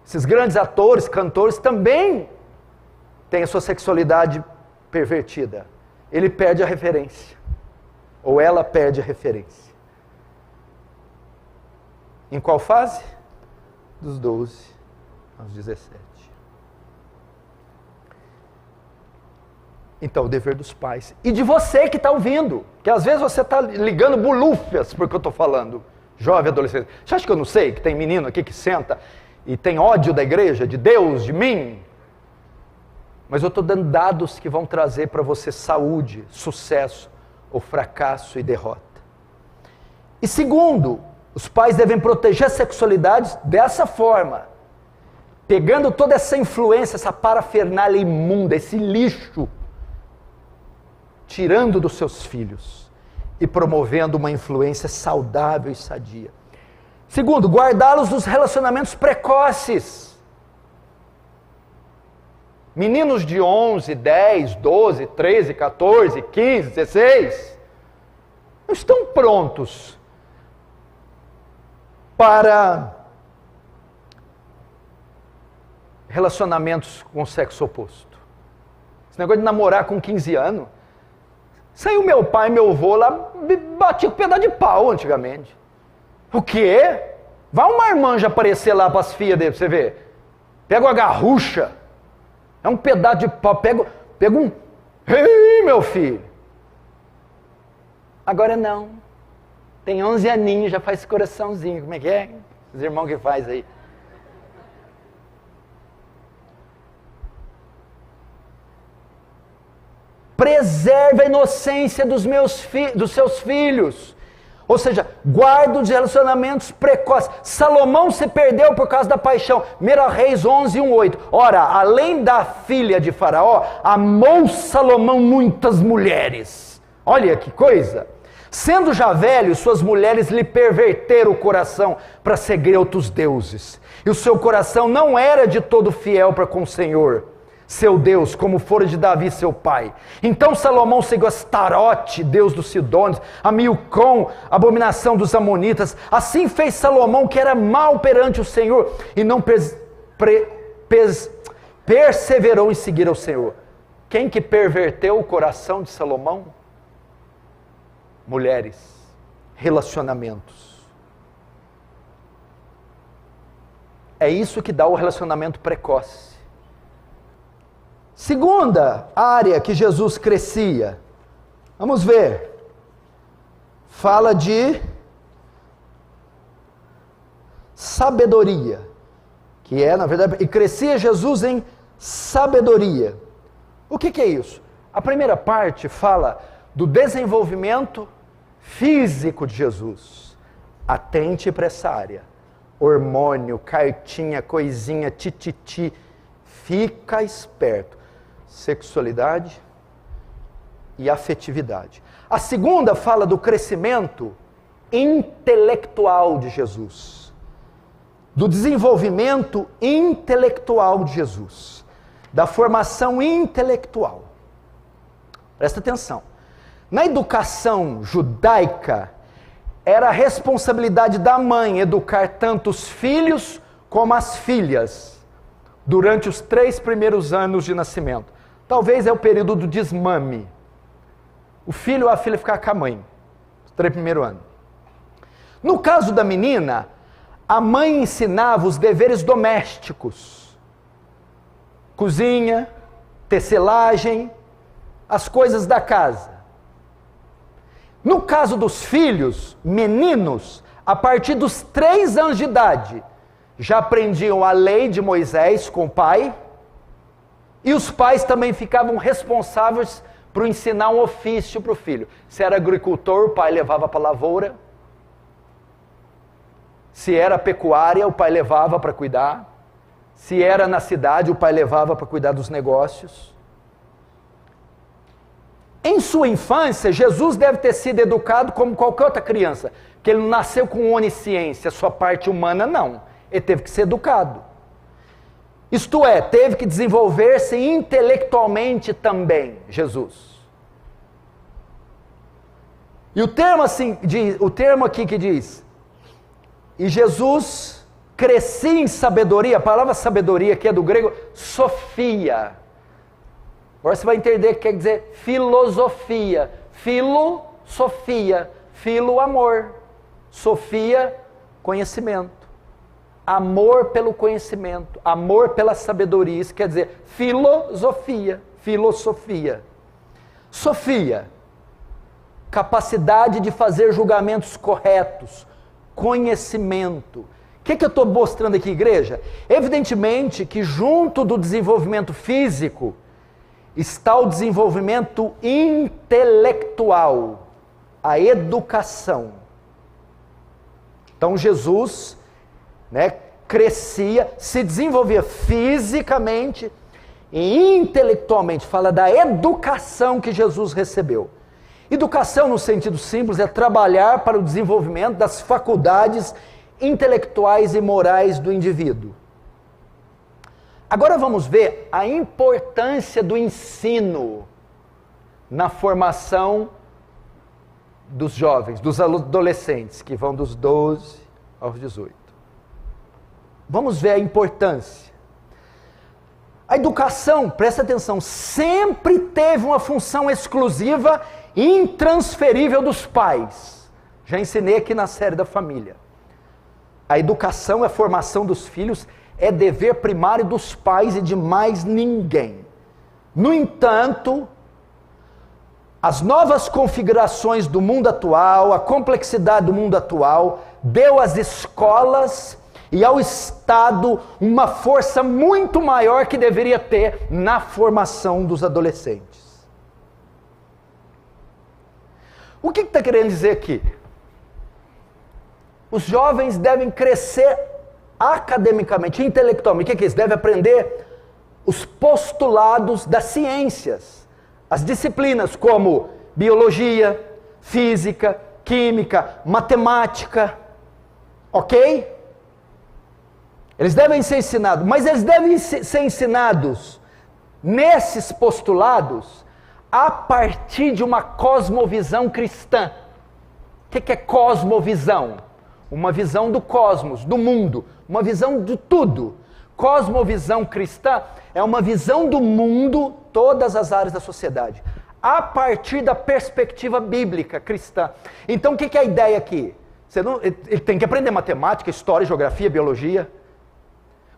esses grandes atores, cantores, também têm a sua sexualidade pervertida. Ele perde a referência. Ou ela perde a referência. Em qual fase? Dos 12 aos 17. Então, o dever dos pais. E de você que está ouvindo. Que às vezes você está ligando bolúfias porque eu estou falando. Jovem, adolescente. Você acha que eu não sei que tem menino aqui que senta e tem ódio da igreja, de Deus, de mim? Mas eu estou dando dados que vão trazer para você saúde, sucesso, ou fracasso e derrota. E segundo, os pais devem proteger a sexualidade dessa forma. Pegando toda essa influência, essa parafernália imunda, esse lixo, tirando dos seus filhos e promovendo uma influência saudável e sadia. Segundo, guardá-los dos relacionamentos precoces. Meninos de 11, 10, 12, 13, 14, 15, 16, não estão prontos para relacionamentos com o sexo oposto. Esse negócio de namorar com 15 anos, saiu meu pai e meu avô lá, batia com pedaço de pau antigamente. O quê? Vai uma marmanja aparecer lá para as filhas dele, pra você ver. Pega uma garrucha, é um pedaço de pau, pega um... Ei, meu filho! Agora não. Tem 11 aninhos, já faz coraçãozinho. Como é que é? Os irmãos que faz aí. Preserve a inocência dos seus filhos. Ou seja, guarda os relacionamentos precoces. Salomão se perdeu por causa da paixão. 1 Reis 11, 1:8. Ora, além da filha de Faraó, amou Salomão muitas mulheres. Olha que coisa. Sendo já velho, suas mulheres lhe perverteram o coração para seguir outros deuses. E o seu coração não era de todo fiel para com o Senhor, seu Deus, como fora de Davi, seu pai. Então Salomão seguiu Astarote, deus dos Sidônios, a Milcom, abominação dos Amonitas. Assim fez Salomão, que era mau perante o Senhor, e não perseverou em seguir ao Senhor. Quem que perverteu o coração de Salomão? Mulheres, relacionamentos. É isso que dá o relacionamento precoce. Segunda área que Jesus crescia, vamos ver, fala de sabedoria, que é, na verdade, e crescia Jesus em sabedoria. O que é isso? A primeira parte fala do desenvolvimento físico de Jesus. Atente para essa área. Hormônio, cartinha, coisinha, tititi. Fica esperto. Sexualidade e afetividade. A segunda fala do crescimento intelectual de Jesus. Do desenvolvimento intelectual de Jesus. Da formação intelectual. Presta atenção. Na educação judaica, era a responsabilidade da mãe educar tanto os filhos como as filhas durante os 3 primeiros anos de nascimento. Talvez é o período do desmame. O filho ou a filha ficar com a mãe, os 3 primeiros anos. No caso da menina, a mãe ensinava os deveres domésticos. Cozinha, tecelagem, as coisas da casa. No caso dos filhos, meninos, a partir dos 3 anos de idade, já aprendiam a lei de Moisés com o pai, e os pais também ficavam responsáveis por ensinar um ofício para o filho. Se era agricultor, o pai levava para a lavoura. Se era pecuária, o pai levava para cuidar. Se era na cidade, o pai levava para cuidar dos negócios. Em sua infância, Jesus deve ter sido educado como qualquer outra criança, que ele não nasceu com onisciência, sua parte humana não. Ele teve que ser educado. Isto é, teve que desenvolver-se intelectualmente também, Jesus. E o termo aqui que diz, e Jesus crescia em sabedoria, a palavra sabedoria aqui é do grego sofia. Agora você vai entender que quer dizer filosofia. Filosofia. Filo, amor. Sofia, conhecimento. Amor pelo conhecimento. Amor pela sabedoria. Isso quer dizer filosofia. Filosofia. Sofia. Capacidade de fazer julgamentos corretos. Conhecimento. O que eu estou mostrando aqui, igreja? Evidentemente que junto do desenvolvimento físico está o desenvolvimento intelectual, a educação. Então Jesus, crescia, se desenvolvia fisicamente e intelectualmente. Fala da educação que Jesus recebeu. Educação, no sentido simples, é trabalhar para o desenvolvimento das faculdades intelectuais e morais do indivíduo. Agora vamos ver a importância do ensino na formação dos jovens, dos adolescentes, que vão dos 12 aos 18. Vamos ver a importância. A educação, presta atenção, sempre teve uma função exclusiva e intransferível dos pais. Já ensinei aqui na série da família. A educação, a formação dos filhos é dever primário dos pais e de mais ninguém. No entanto, as novas configurações do mundo atual, a complexidade do mundo atual, deu às escolas e ao Estado uma força muito maior que deveria ter na formação dos adolescentes. O que está querendo dizer aqui? Os jovens devem crescer academicamente, intelectualmente. O que é isso? Devem aprender os postulados das ciências, as disciplinas como biologia, física, química, matemática, ok? Eles devem ser ensinados, mas eles devem ser ensinados nesses postulados a partir de uma cosmovisão cristã. O que é cosmovisão? Uma visão do cosmos, do mundo, uma visão de tudo. Cosmovisão cristã é uma visão do mundo, todas as áreas da sociedade, a partir da perspectiva bíblica cristã. Então o que é a ideia aqui? Ele tem que aprender matemática, história, geografia, biologia.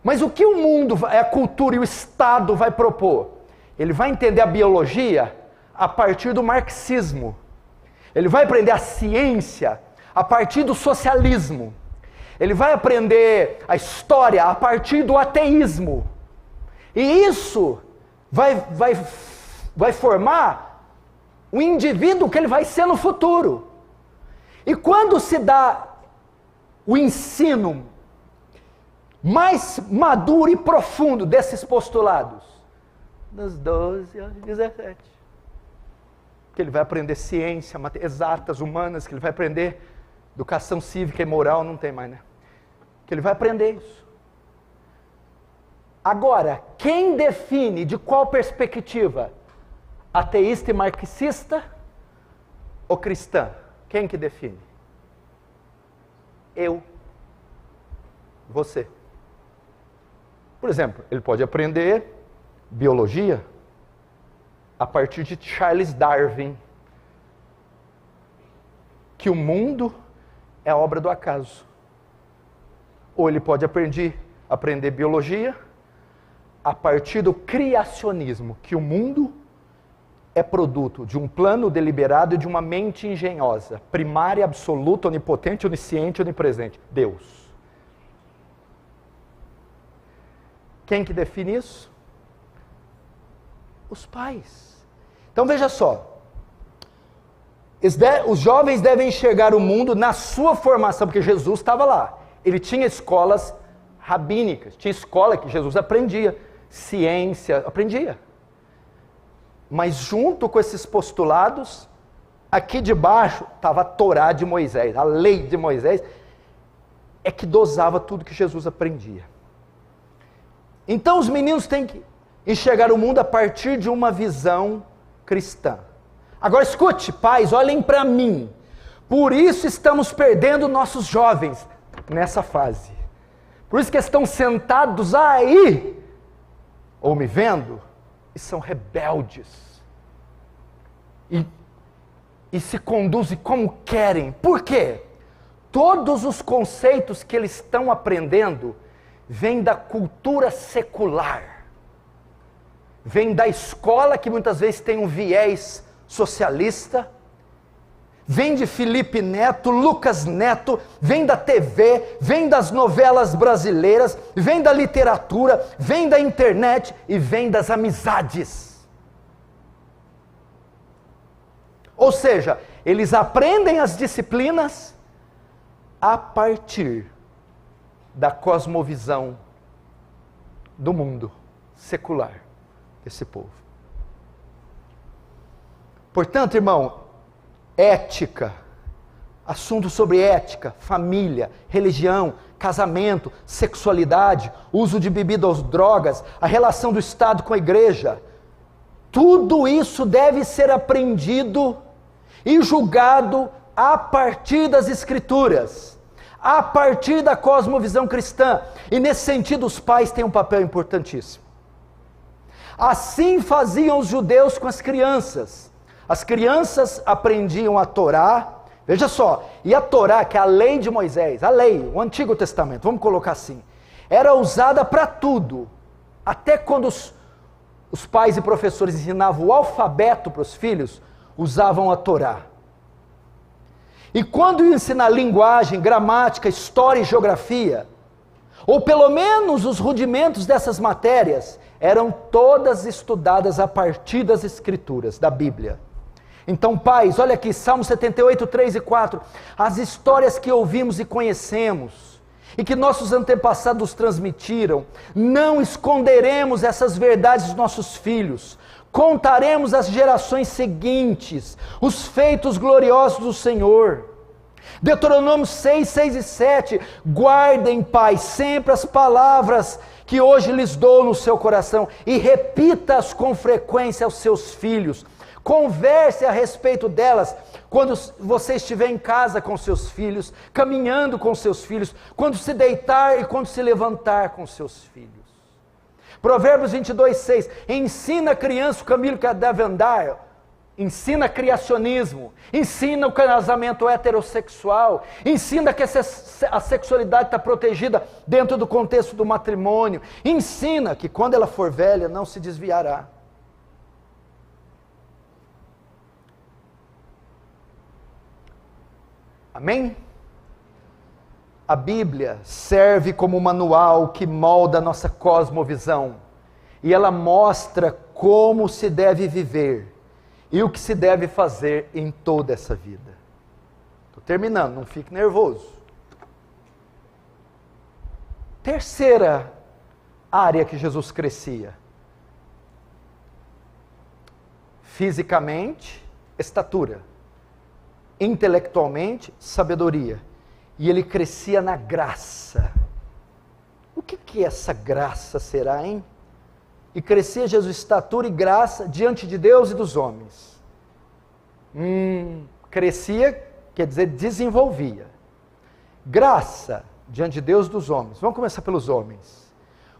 Mas o que o mundo, a cultura e o Estado vai propor? Ele vai entender a biologia a partir do marxismo. Ele vai aprender a ciência a partir do socialismo. Ele vai aprender a história a partir do ateísmo. E isso vai formar o indivíduo que ele vai ser no futuro. E quando se dá o ensino mais maduro e profundo desses postulados? Dos 12 aos 17. Que ele vai aprender ciência, exatas, humanas, que ele vai aprender educação cívica e moral, não tem mais, né? Que ele vai aprender isso. Agora, quem define de qual perspectiva? Ateísta e marxista ou cristã? Quem que define? Eu. Você. Por exemplo, ele pode aprender biologia a partir de Charles Darwin, que o mundo é obra do acaso. Ou ele pode aprender biologia a partir do criacionismo, que o mundo é produto de um plano deliberado e de uma mente engenhosa, primária, absoluta, onipotente, onisciente, onipresente, Deus. Quem que define isso? Os pais. Então veja só, os jovens devem enxergar o mundo na sua formação, porque Jesus estava lá. Ele tinha escolas rabínicas, tinha escola que Jesus aprendia, ciência, aprendia. Mas junto com esses postulados, aqui debaixo estava a Torá de Moisés, a lei de Moisés, é que dosava tudo que Jesus aprendia. Então os meninos têm que enxergar o mundo a partir de uma visão cristã. Agora escute, pais, olhem para mim. Por isso estamos perdendo nossos jovens nessa fase. Por isso que estão sentados aí, ou me vendo, e são rebeldes. E se conduzem como querem. Por quê? Todos os conceitos que eles estão aprendendo vêm da cultura secular. Vêm da escola, que muitas vezes tem um viés socialista. Vem de Felipe Neto, Lucas Neto, vem da TV, vem das novelas brasileiras, vem da literatura, vem da internet e vem das amizades. Ou seja, eles aprendem as disciplinas a partir da cosmovisão do mundo secular desse povo. Portanto, irmão, ética, assunto sobre ética, família, religião, casamento, sexualidade, uso de bebida ou drogas, a relação do Estado com a igreja. Tudo isso deve ser aprendido e julgado a partir das Escrituras, a partir da cosmovisão cristã. E nesse sentido os pais têm um papel importantíssimo. Assim faziam os judeus com as crianças. As crianças aprendiam a Torá. Veja só, e a Torá, que é a lei de Moisés, a lei, o Antigo Testamento, vamos colocar assim, era usada para tudo. Até quando os pais e professores ensinavam o alfabeto para os filhos, usavam a Torá. E quando iam ensinar linguagem, gramática, história e geografia, ou pelo menos os rudimentos dessas matérias, eram todas estudadas a partir das Escrituras, da Bíblia. Então, pais, olha aqui, Salmo 78, 3 e 4, as histórias que ouvimos e conhecemos, e que nossos antepassados transmitiram, não esconderemos essas verdades dos nossos filhos, contaremos às gerações seguintes os feitos gloriosos do Senhor. Deuteronômio 6, 6 e 7, guardem, pais, sempre as palavras que hoje lhes dou no seu coração, e repita-as com frequência aos seus filhos. Converse a respeito delas quando você estiver em casa com seus filhos, caminhando com seus filhos, quando se deitar e quando se levantar com seus filhos. Provérbios 22, 6, ensina a criança o caminho que deve andar, ensina criacionismo, ensina o casamento heterossexual, ensina que a sexualidade está protegida dentro do contexto do matrimônio, ensina que quando ela for velha não se desviará. Amém? A Bíblia serve como manual que molda a nossa cosmovisão, e ela mostra como se deve viver e o que se deve fazer em toda essa vida. Estou terminando, não fique nervoso. Terceira área que Jesus crescia: fisicamente, estatura; intelectualmente, sabedoria. E ele crescia na graça. O que essa graça será, hein? E crescia Jesus estatura e graça diante de Deus e dos homens. Crescia quer dizer desenvolvia. Graça diante de Deus e dos homens. Vamos começar pelos homens.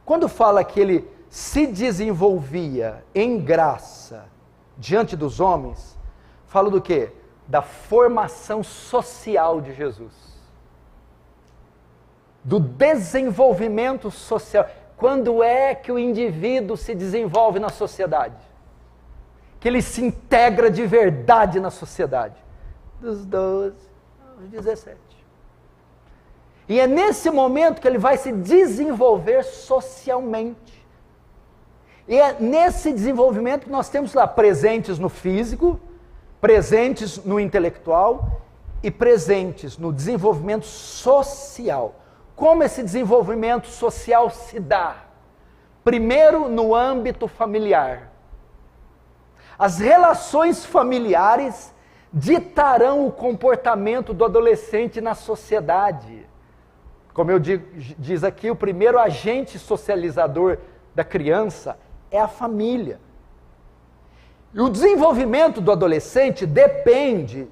Quando fala que ele se desenvolvia em graça diante dos homens, fala do quê? Da formação social de Jesus, do desenvolvimento social. Quando é que o indivíduo se desenvolve na sociedade? Que ele se integra de verdade na sociedade? Dos 12 aos 17. E é nesse momento que ele vai se desenvolver socialmente. E é nesse desenvolvimento que nós temos lá presentes no físico, presentes no intelectual e presentes no desenvolvimento social. Como esse desenvolvimento social se dá? Primeiro, no âmbito familiar. As relações familiares ditarão o comportamento do adolescente na sociedade. Como eu digo, diz aqui, o primeiro agente socializador da criança é a família. E o desenvolvimento do adolescente depende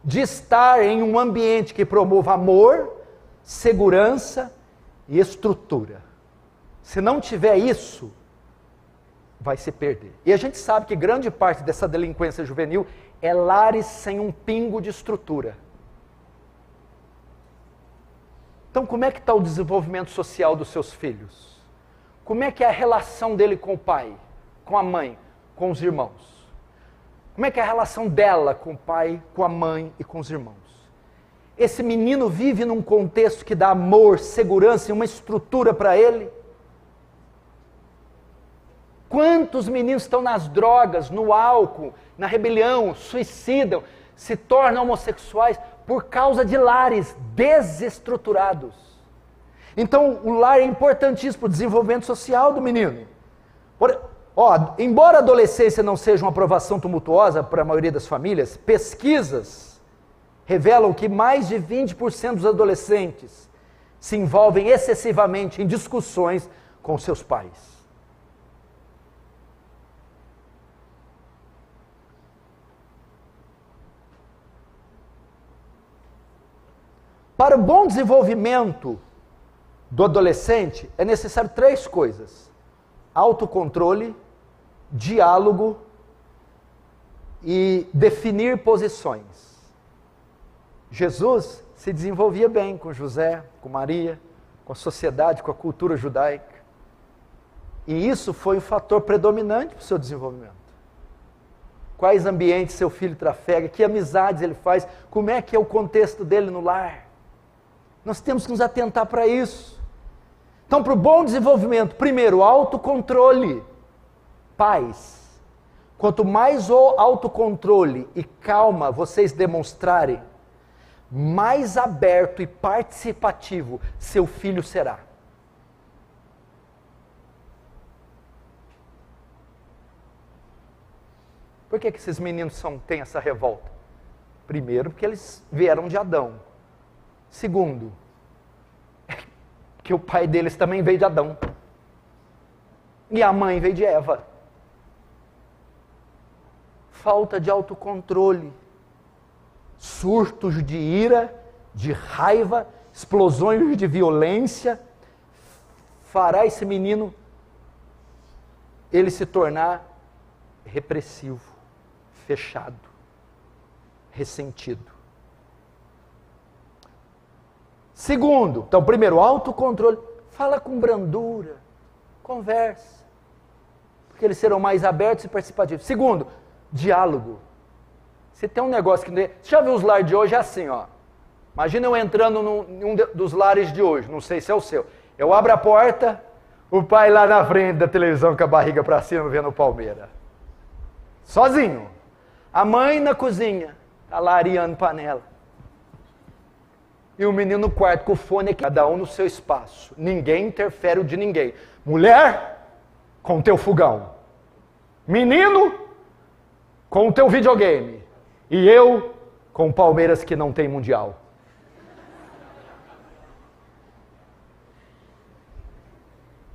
de estar em um ambiente que promova amor, segurança e estrutura. Se não tiver isso, vai se perder. E a gente sabe que grande parte dessa delinquência juvenil é lares sem um pingo de estrutura. Então, como é que está o desenvolvimento social dos seus filhos? Como é que é a relação dele com o pai, com a mãe, com os irmãos? Como é que é a relação dela com o pai, com a mãe e com os irmãos? Esse menino vive num contexto que dá amor, segurança e uma estrutura para ele? Quantos meninos estão nas drogas, no álcool, na rebelião, suicidam, se tornam homossexuais por causa de lares desestruturados? Então, o lar é importantíssimo para o desenvolvimento social do menino. Embora a adolescência não seja uma aprovação tumultuosa para a maioria das famílias, pesquisas revelam que mais de 20% dos adolescentes se envolvem excessivamente em discussões com seus pais. Para o bom desenvolvimento do adolescente, é necessário 3 coisas: autocontrole, diálogo e definir posições. Jesus se desenvolvia bem com José, com Maria, com a sociedade, com a cultura judaica. E isso foi um fator predominante para o seu desenvolvimento. Quais ambientes seu filho trafega, que amizades ele faz, como é que é o contexto dele no lar. Nós temos que nos atentar para isso. Então, para o bom desenvolvimento, primeiro, autocontrole. Pais, quanto mais autocontrole e calma vocês demonstrarem, mais aberto e participativo seu filho será. Por que esses meninos têm essa revolta? Primeiro, porque eles vieram de Adão. Segundo, que o pai deles também veio de Adão. E a mãe veio de Eva. Falta de autocontrole. Surtos de ira, de raiva, explosões de violência, fará esse menino ele se tornar repressivo, fechado, ressentido. Segundo, então primeiro, autocontrole. Fala com brandura, conversa, porque eles serão mais abertos e participativos. Segundo, diálogo. Se tem um negócio que... Você já viu os lares de hoje? É assim, ó. Imagina eu entrando em um dos lares de hoje, não sei se é o seu. Eu abro a porta, o pai lá na frente da televisão com a barriga para cima vendo o Palmeiras. Sozinho. A mãe na cozinha, tá lá areando panela. E o menino no quarto com o fone aqui, cada um no seu espaço. Ninguém interfere o de ninguém. Mulher, com o teu fogão. Menino, com o teu videogame. E eu, com o Palmeiras que não tem mundial.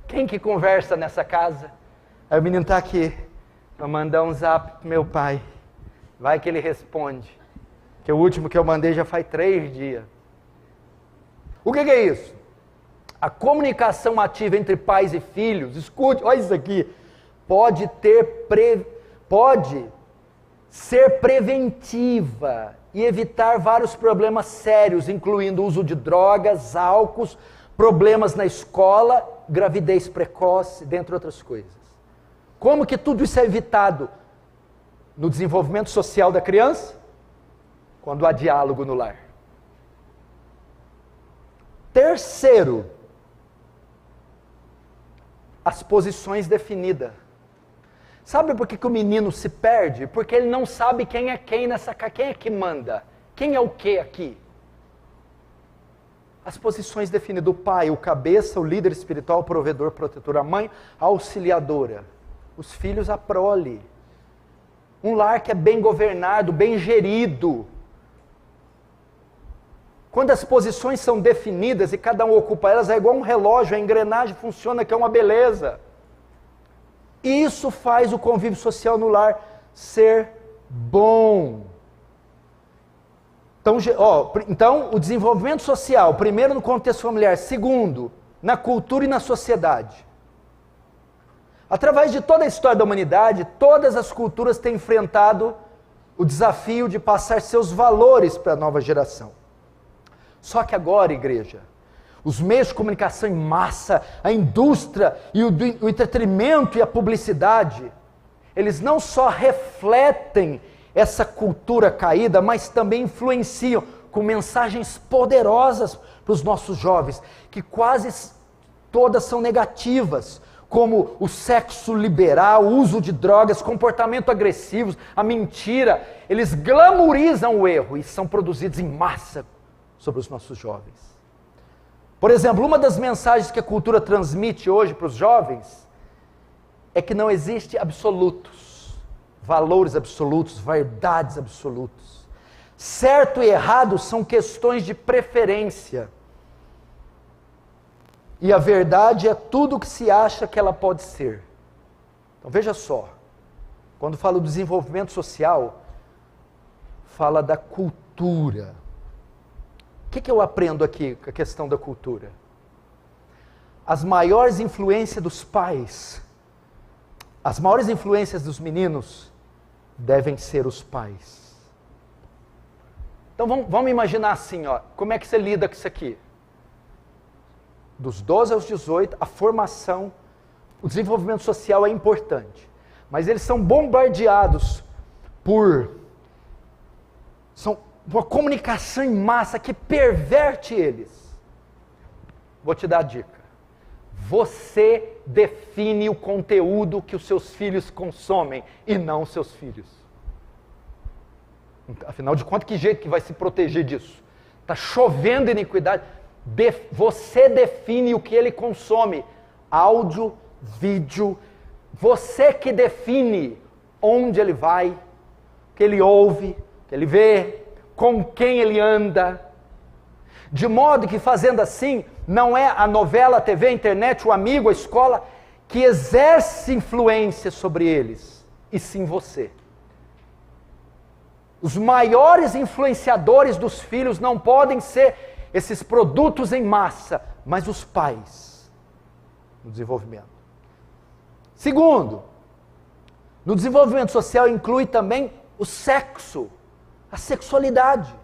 Quem que conversa nessa casa? Aí o menino está aqui. Vou mandar um zap pro meu pai. Vai que ele responde. Que o último que eu mandei já faz 3 dias. O que é isso? A comunicação ativa entre pais e filhos, escute, olha isso aqui, pode ser preventiva e evitar vários problemas sérios, incluindo uso de drogas, álcool, problemas na escola, gravidez precoce, dentre outras coisas. Como que tudo isso é evitado? No desenvolvimento social da criança, quando há diálogo no lar. Terceiro, as posições definidas. Sabe por que o menino se perde? Porque ele não sabe quem é quem nessa casa, quem é que manda, quem é o que aqui. As posições definidas, o pai, o cabeça, o líder espiritual, o provedor, protetor, a mãe, a auxiliadora, os filhos, a prole. Um lar que é bem governado, bem gerido. Quando as posições são definidas e cada um ocupa elas, é igual um relógio, a engrenagem funciona, que é uma beleza. Isso faz o convívio social no lar ser bom. Então, o desenvolvimento social, primeiro no contexto familiar, segundo, na cultura e na sociedade. Através de toda a história da humanidade, todas as culturas têm enfrentado o desafio de passar seus valores para a nova geração. Só que agora, igreja, os meios de comunicação em massa, a indústria e o entretenimento e a publicidade, eles não só refletem essa cultura caída, mas também influenciam com mensagens poderosas para os nossos jovens, que quase todas são negativas, como o sexo liberal, o uso de drogas, comportamento agressivo, a mentira. Eles glamourizam o erro e são produzidos em massa sobre os nossos jovens. Por exemplo, uma das mensagens que a cultura transmite hoje para os jovens é que não existe absolutos, valores absolutos, verdades absolutas. Certo e errado são questões de preferência. e a verdade é tudo o que se acha que ela pode ser. Então veja só, quando falo do desenvolvimento social, fala da cultura. O que eu aprendo aqui com a questão da cultura? As maiores influências dos pais, as maiores influências dos meninos, devem ser os pais. Então vamos imaginar assim, ó, como é que você lida com isso aqui? Dos 12 aos 18, a formação, o desenvolvimento social é importante. Mas eles são bombardeados por uma comunicação em massa que perverte eles. Vou te dar a dica. Você define o conteúdo que os seus filhos consomem e não os seus filhos. Afinal de contas, que jeito que vai se proteger disso? Está chovendo iniquidade. Você define o que ele consome. Áudio, vídeo. Você que define onde ele vai, o que ele ouve, o que ele vê, com quem ele anda. De modo que fazendo assim, não é a novela, a TV, a internet, o amigo, a escola, que exerce influência sobre eles, e sim você. Os maiores influenciadores dos filhos não podem ser esses produtos em massa, mas os pais no desenvolvimento. Segundo, no desenvolvimento social inclui também o sexo, a sexualidade.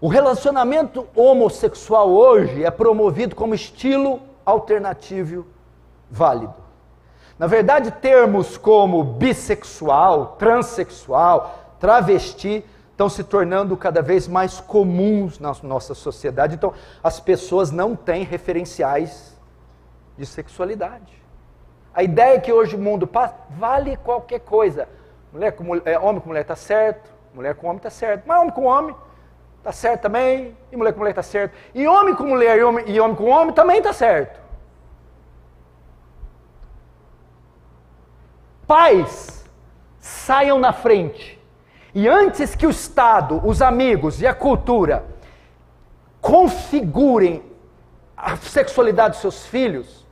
O relacionamento homossexual hoje é promovido como estilo alternativo válido. Na verdade, termos como bissexual, transexual, travesti estão se tornando cada vez mais comuns na nossa sociedade. Então, as pessoas não têm referenciais de sexualidade. A ideia que hoje o mundo passa, vale qualquer coisa. Homem com mulher está certo, mulher com homem está certo, mas homem com homem está certo também, e mulher com mulher está certo. E homem com mulher e homem com homem também está certo. Pais, saiam na frente. E antes que o Estado, os amigos e a cultura configurem a sexualidade dos seus filhos,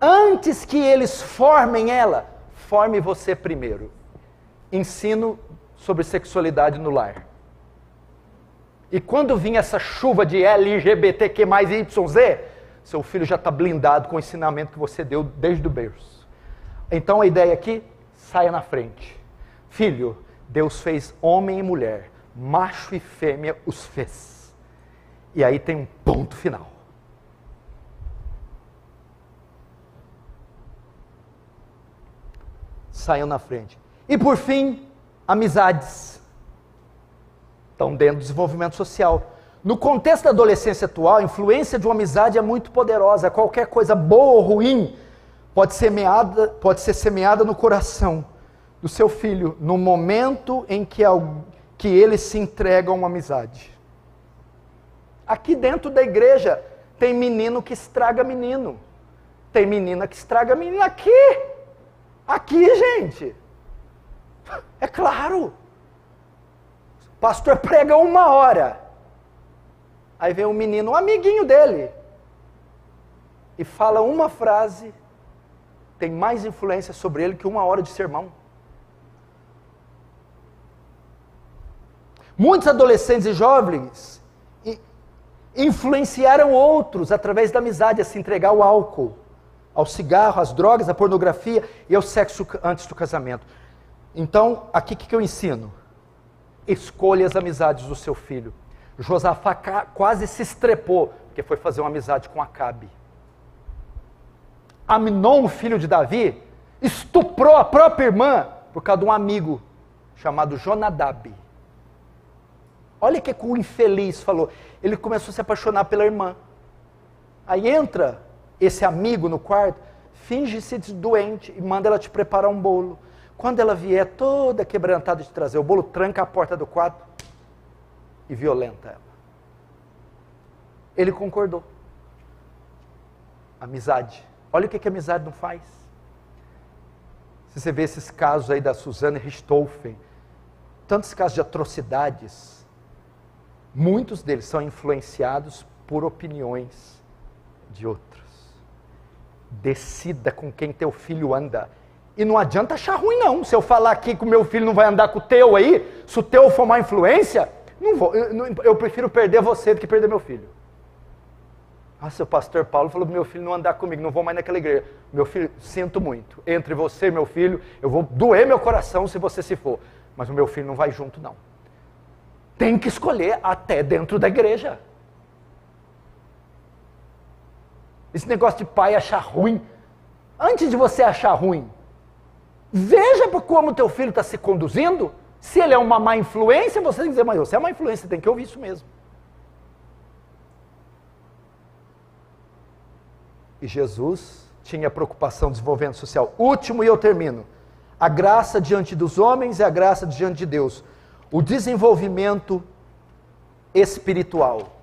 antes que eles formem ela, forme você primeiro. Ensino sobre sexualidade no lar. E quando vir essa chuva de LGBTQ mais YZ, seu filho já está blindado com o ensinamento que você deu desde o berço. Então a ideia aqui, saia na frente. Filho, Deus fez homem e mulher, macho e fêmea os fez. E aí tem um ponto final. Saiam na frente. E por fim, amizades. Estão dentro do desenvolvimento social. No contexto da adolescência atual, a influência de uma amizade é muito poderosa. Qualquer coisa boa ou ruim pode ser semeada no coração do seu filho, no momento em que ele se entrega a uma amizade. Aqui dentro da igreja, tem menino que estraga menino. Tem menina que estraga menina. Aqui, gente. É claro. O pastor prega 1 hora. Aí vem um menino, um amiguinho dele, e fala uma frase, tem mais influência sobre ele que 1 hora de sermão. Muitos adolescentes e jovens influenciaram outros através da amizade a se entregar ao álcool, ao cigarro, às drogas, à pornografia e ao sexo antes do casamento. Então, aqui o que eu ensino? Escolha as amizades do seu filho. Josafá quase se estrepou, porque foi fazer uma amizade com Acabe. Amnon, filho de Davi, estuprou a própria irmã por causa de um amigo chamado Jonadab. Olha o que o infeliz falou. Ele começou a se apaixonar pela irmã. Aí entra esse amigo no quarto, finge-se doente e manda ela te preparar um bolo. Quando ela vier toda quebrantada de trazer o bolo, tranca a porta do quarto e violenta ela. Ele concordou. Amizade. Olha o que a amizade não faz. Se você vê esses casos aí da Suzane Richthofen, tantos casos de atrocidades, muitos deles são influenciados por opiniões de outros. Decida com quem teu filho anda. E não adianta achar ruim não, se eu falar aqui que o meu filho não vai andar com o teu aí, se o teu for má influência, eu prefiro perder você do que perder meu filho. Nossa, o pastor Paulo falou para meu filho não andar comigo, não vou mais naquela igreja. Meu filho, sinto muito, entre você e meu filho, eu vou doer meu coração se você se for, mas o meu filho não vai junto não. Tem que escolher até dentro da igreja. Esse negócio de pai achar ruim, antes de você achar ruim, veja por como teu filho está se conduzindo. Se ele é uma má influência, você tem que dizer, mas você é má influência, você tem que ouvir isso mesmo. E Jesus tinha preocupação desenvolvendo social. Último, e eu termino. A graça diante dos homens e a graça diante de Deus. O desenvolvimento espiritual.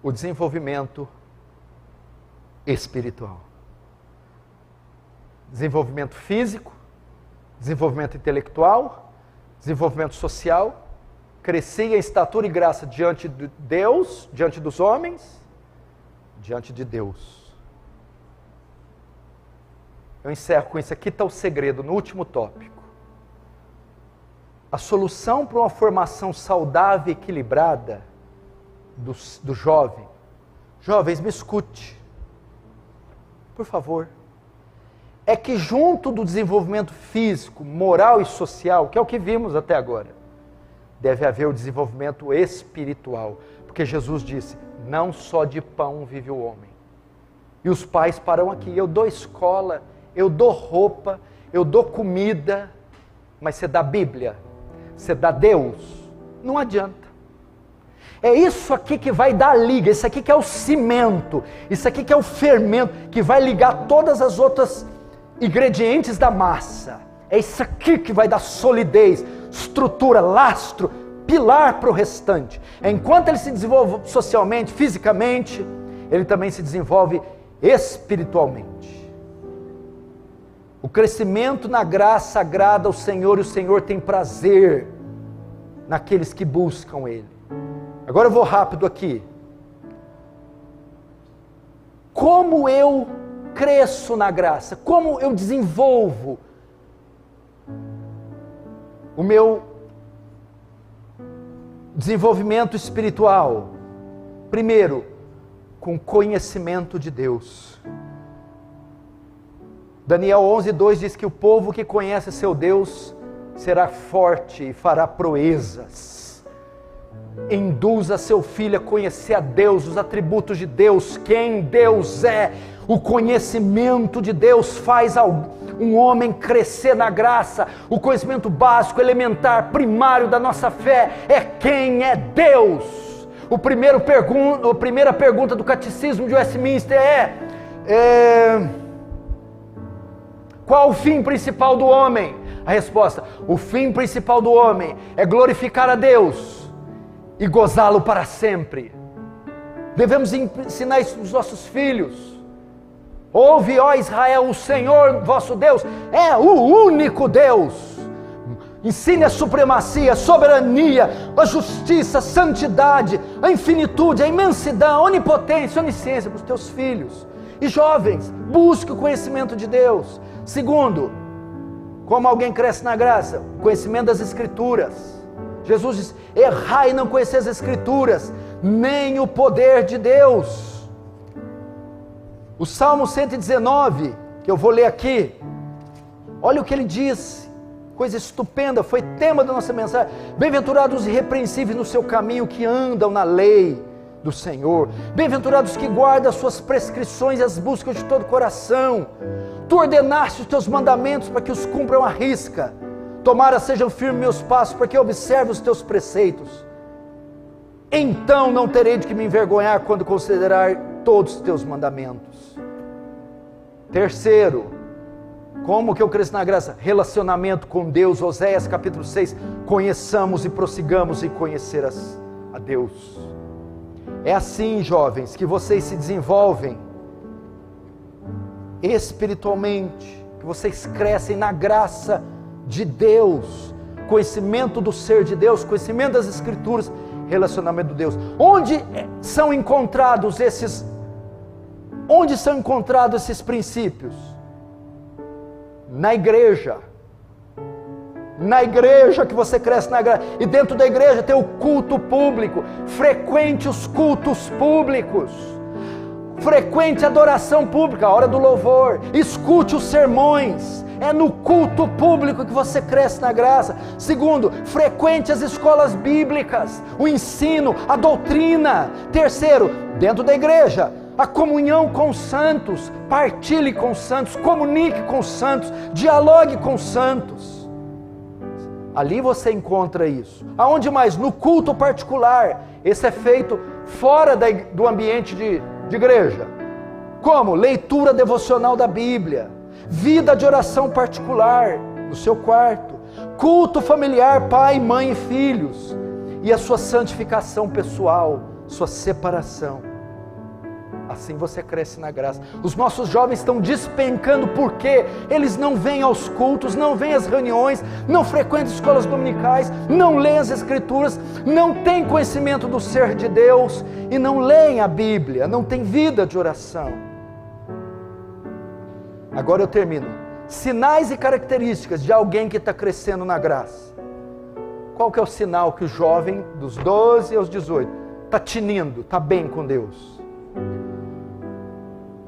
O desenvolvimento espiritual. Desenvolvimento físico, desenvolvimento intelectual, desenvolvimento social, crescia em estatura e graça diante de Deus, diante dos homens, diante de Deus. Eu encerro com isso. Aqui está o segredo, no último tópico. A solução para uma formação saudável e equilibrada do jovem. Jovens, me escute, por favor. É que junto do desenvolvimento físico, moral e social, que é o que vimos até agora, deve haver o desenvolvimento espiritual. Porque Jesus disse, não só de pão vive o homem. E os pais param aqui, eu dou escola, eu dou roupa, eu dou comida, mas você dá Bíblia, você dá Deus, não adianta. É isso aqui que vai dar a liga, isso aqui que é o cimento, isso aqui que é o fermento, que vai ligar todas as outras ingredientes da massa. É isso aqui que vai dar solidez, estrutura, lastro, pilar para o restante. Enquanto ele se desenvolve socialmente, fisicamente, ele também se desenvolve espiritualmente. O crescimento na graça agrada ao Senhor e o Senhor tem prazer naqueles que buscam Ele. Agora eu vou rápido aqui. Como eu cresço na graça? Como eu desenvolvo o meu desenvolvimento espiritual? Primeiro, com conhecimento de Deus. Daniel 11:2 diz que o povo que conhece seu Deus será forte e fará proezas. Induza seu filho a conhecer a Deus, os atributos de Deus, quem Deus é. O conhecimento de Deus faz um homem crescer na graça. O conhecimento básico, elementar, primário da nossa fé é quem é Deus. A primeira pergunta do Catecismo de Westminster qual o fim principal do homem? A resposta, o fim principal do homem é glorificar a Deus e gozá-lo para sempre. Devemos ensinar isso aos nossos filhos. Ouve, ó Israel, o Senhor vosso Deus é o único Deus. Ensine a supremacia, a soberania, a justiça, a santidade, a infinitude, a imensidão, a onipotência, a onisciência para os teus filhos. E jovens, busque o conhecimento de Deus. Segundo, como alguém cresce na graça? Conhecimento das Escrituras. Jesus diz, errai e não conhecer as Escrituras, nem o poder de Deus. O Salmo 119, que eu vou ler aqui, olha o que ele diz, coisa estupenda, foi tema da nossa mensagem. Bem-aventurados os irrepreensíveis no seu caminho, que andam na lei do Senhor. Bem-aventurados que guardam as suas prescrições e as buscam de todo o coração. Tu ordenaste os teus mandamentos para que os cumpram à risca. Tomara sejam firmes meus passos, para que eu observe os teus preceitos. Então não terei de que me envergonhar quando considerar todos os teus mandamentos. Terceiro, como que eu cresço na graça? Relacionamento com Deus. Oséias capítulo 6, conheçamos e prossigamos em conhecer a Deus. É assim, jovens, que vocês se desenvolvem espiritualmente, que vocês crescem na graça de Deus. conhecimento do ser de Deus, conhecimento das Escrituras, relacionamento com Deus. Onde são encontrados esses princípios? Na igreja. Na igreja que você cresce na graça. E dentro da igreja tem o culto público. Frequente os cultos públicos. Frequente a adoração pública, a hora do louvor. Escute os sermões. É no culto público que você cresce na graça. Segundo, frequente as escolas bíblicas, o ensino, a doutrina. Terceiro, dentro da igreja, a comunhão com os santos. Partilhe com os santos, comunique com os santos, dialogue com os santos. Ali você encontra isso. Aonde mais? No culto particular. Esse é feito fora do ambiente de igreja. Como? Leitura devocional da Bíblia. Vida de oração particular no seu quarto. Culto familiar, pai, mãe e filhos. E a sua santificação pessoal, sua separação. Assim você cresce na graça. Os nossos jovens estão despencando porque eles não vêm aos cultos, não vêm às reuniões, não frequentam escolas dominicais, não leem as Escrituras, não têm conhecimento do ser de Deus e não leem a Bíblia, não têm vida de oração. Agora eu termino. Sinais e características de alguém que está crescendo na graça. Qual que é o sinal que o jovem dos 12 aos 18 está tinindo, está bem com Deus?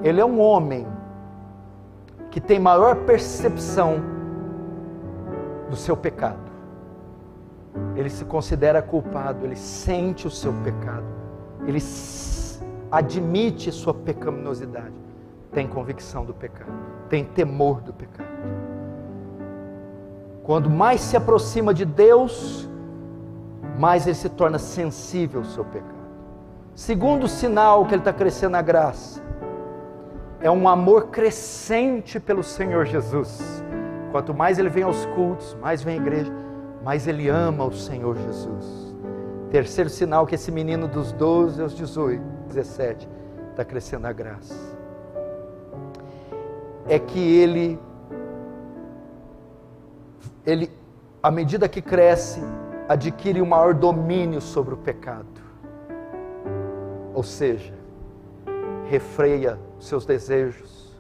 Ele é um homem que tem maior percepção do seu pecado. Ele se considera culpado, ele sente o seu pecado, ele admite sua pecaminosidade, tem convicção do pecado, tem temor do pecado. Quando mais se aproxima de Deus, mais ele se torna sensível ao seu pecado. Segundo sinal que ele está crescendo na graça, é um amor crescente pelo Senhor Jesus. Quanto mais ele vem aos cultos, mais vem à igreja, mais ele ama o Senhor Jesus. Terceiro sinal que esse menino dos 12 aos 18, 17, está crescendo na graça. É que ele, à medida que cresce, adquire um maior domínio sobre o pecado. Ou seja, refreia seus desejos,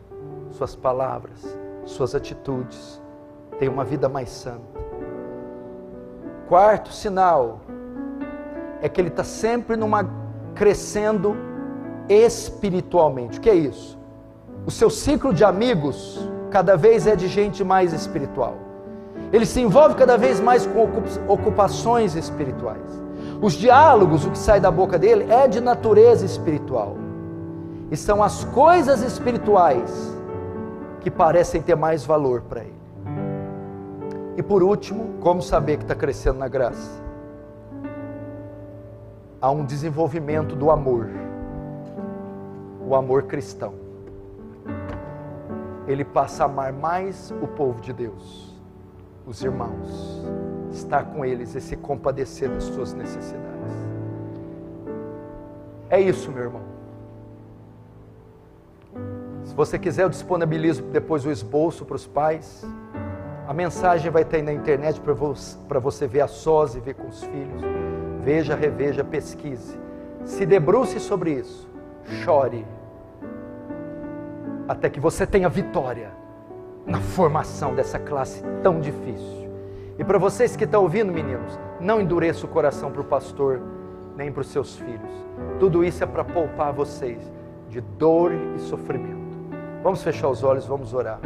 suas palavras, suas atitudes, tem uma vida mais santa. Quarto sinal é que ele está sempre crescendo espiritualmente. O que é isso? O seu ciclo de amigos cada vez é de gente mais espiritual. Ele se envolve cada vez mais com ocupações espirituais. Os diálogos, o que sai da boca dele é de natureza espiritual. E são as coisas espirituais que parecem ter mais valor para ele. E por último, como saber que está crescendo na graça? Há um desenvolvimento do amor. O amor cristão. Ele passa a amar mais o povo de Deus, os irmãos, estar com eles e se compadecer das suas necessidades. É isso, meu irmão. Se você quiser, eu disponibilizo depois o esboço para os pais. A mensagem vai estar aí na internet para você ver a sós e ver com os filhos. Veja, reveja, pesquise. Se debruce sobre isso. Chore. Até que você tenha vitória na formação dessa classe tão difícil. E para vocês que estão ouvindo, meninos, não endureça o coração para o pastor, nem para os seus filhos. Tudo isso é para poupar vocês de dor e sofrimento. Vamos fechar os olhos, vamos orar.